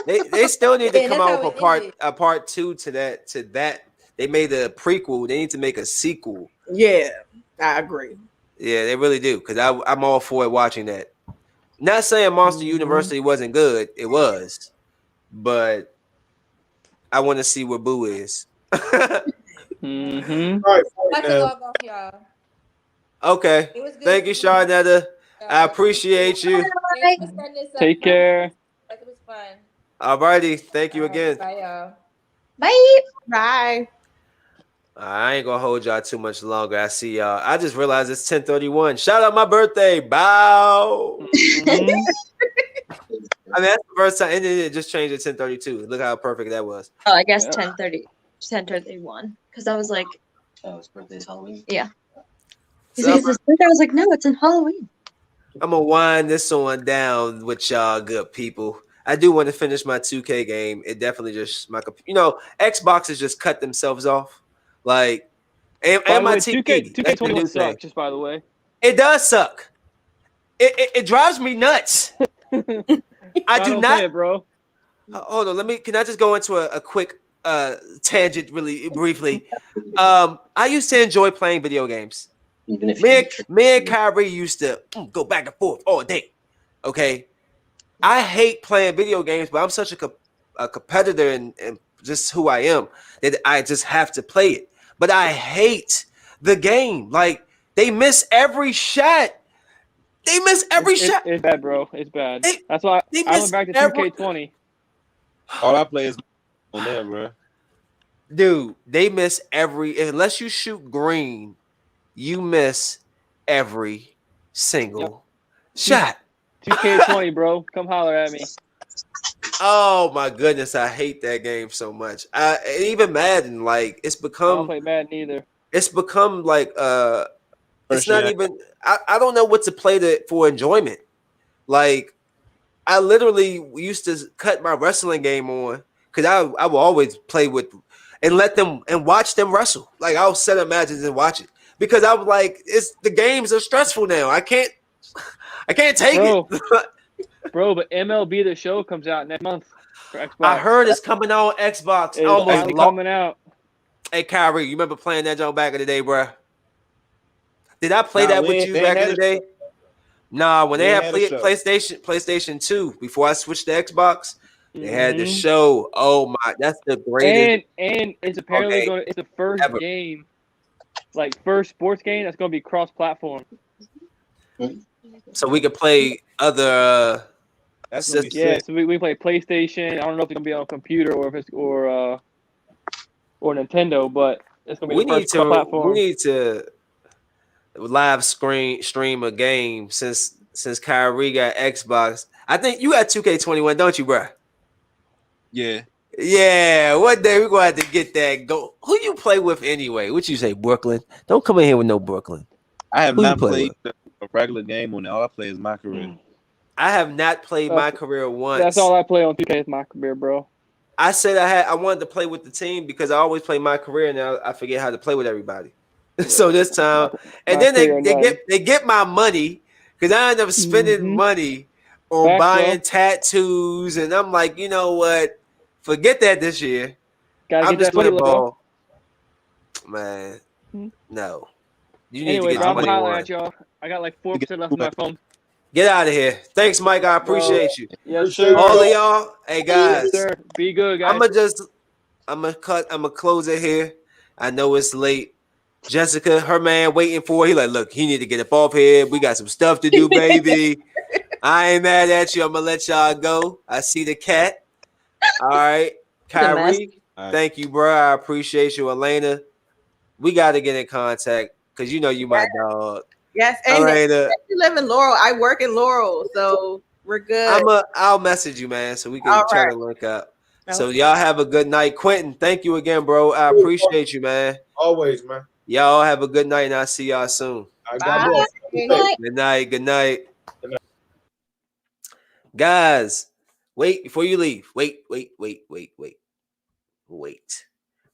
They still need to come out with a part two to that. They made a prequel. They need to make a sequel. Yeah, I agree. Yeah, they really do. Because I'm all for it watching that. Not saying Monster University wasn't good. It was. But I want to see where Boo is. All right, log off, y'all. Okay. Thank you, Sharnetta. I appreciate you. Take care. It was fun. All righty. Thank you again. Bye, y'all. Bye. Bye. I ain't gonna hold y'all too much longer. I see y'all. I just realized it's 10:31. Shout out my birthday. Bow. I mean, that's the first time, and then it just changed to 10:32. Look how perfect that was. Oh, I guess 10:31. Because I was like, oh, his birthday's Halloween? Yeah. He's like, I was like, no, it's in Halloween. I'm gonna wind this on down with y'all good people. I do want to finish my 2K game. It definitely just Xbox has just cut themselves off. Like, and my TV. 2K21 sucks, just by the way. It does suck. It drives me nuts. I do not, play it, bro. Hold on. Can I just go into a quick tangent really briefly? I used to enjoy playing video games. Me and Kyrie used to go back and forth all day. Okay. I hate playing video games, but I'm such a competitor and just who I am that I just have to play it. But I hate the game. Like, they miss every shot. Shot. It's bad, bro. It's bad. That's why I went back to 2K20. All I play is on there, bro. Dude, they miss unless you shoot green, you miss every single shot. 2K20, bro. Come holler at me. Oh my goodness, I hate that game so much. Even Madden, like, it's become. I don't play Madden either. It's become like it's not even. I don't know what to play for enjoyment. Like, I literally used to cut my wrestling game on because I will always play with and let them and watch them wrestle. Like, I'll set up matches and watch it because I was like, the games are stressful now. I can't take it. Bro, but MLB The Show comes out next month for Xbox. I heard it's coming out on Xbox. It's almost coming out. Hey, Kyrie, you remember playing that joint back in the day, bro? Did I play that with you back in the day? Nah, when they had PlayStation 2, before I switched to Xbox, they had the show. Oh my, that's the greatest. And it's apparently it's the first game, like first sports game that's going to be cross-platform. So we could play other. So we play PlayStation. I don't know if it's gonna be on a computer or if it's or Nintendo, but it's gonna be the first platform. We need to live stream a game since Kyrie got Xbox. I think you got 2K21, don't you, bro? Yeah. Yeah. One day we're gonna have to get that. Go. Who you play with anyway? What you say, Brooklyn? Don't come in here with no Brooklyn. I have Who you not play played with? a regular game on it. All I play is my career. I have not played my career once. That's all I play on 2K is my career, bro. I said I wanted to play with the team because I always play my career, and I forget how to play with everybody. So this time, and then they get my money because I end up spending money on buying tattoos, and I'm like, you know what? Forget that this year. I'm just gonna ball. Man, no. You need to get bro, I'm 21. hollering at y'all. I got like 4% left on my phone. Get out of here. Thanks, Mike. I appreciate you. Yes, sir. All of y'all. Hey, guys. Yes, sir. Be good, guys. I'm gonna close it here. I know it's late. Jessica, her man waiting for her. He like, look, he need to get up off here. We got some stuff to do, baby. I ain't mad at you. I'm gonna let y'all go. I see the cat. All right. Kyrie, thank you, bro. I appreciate you. Elena, we got to get in contact because you know you my dog. Yes, and you live in Laurel. I work in Laurel, so we're good. I'll message you, man, so we can try to link up. Okay. So y'all have a good night. Quentin, thank you again, bro. I appreciate you, man. Always, man. Y'all have a good night, and I'll see y'all soon. Bye. Good night. Good night. Guys, wait, before you leave. Wait.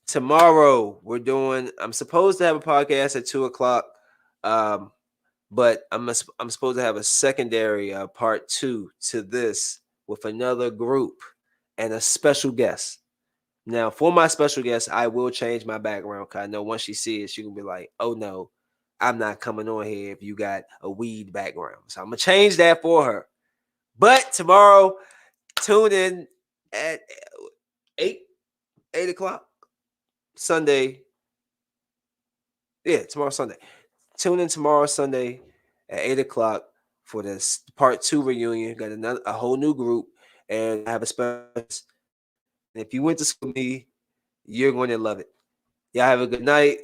Tomorrow I'm supposed to have a podcast at 2:00. But I'm supposed to have a secondary part 2 to this with another group and a special guest. Now, for my special guest, I will change my background because I know once she sees it, she can be like, oh no, I'm not coming on here if you got a weed background. So I'm going to change that for her. But tomorrow, tune in at 8 o'clock Sunday. Yeah, tomorrow Sunday. Tune in tomorrow Sunday at 8 o'clock for this part 2 reunion. Got a whole new group, and I have a special. And if you went to school with me, you're going to love it. Y'all have a good night.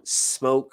Smoke.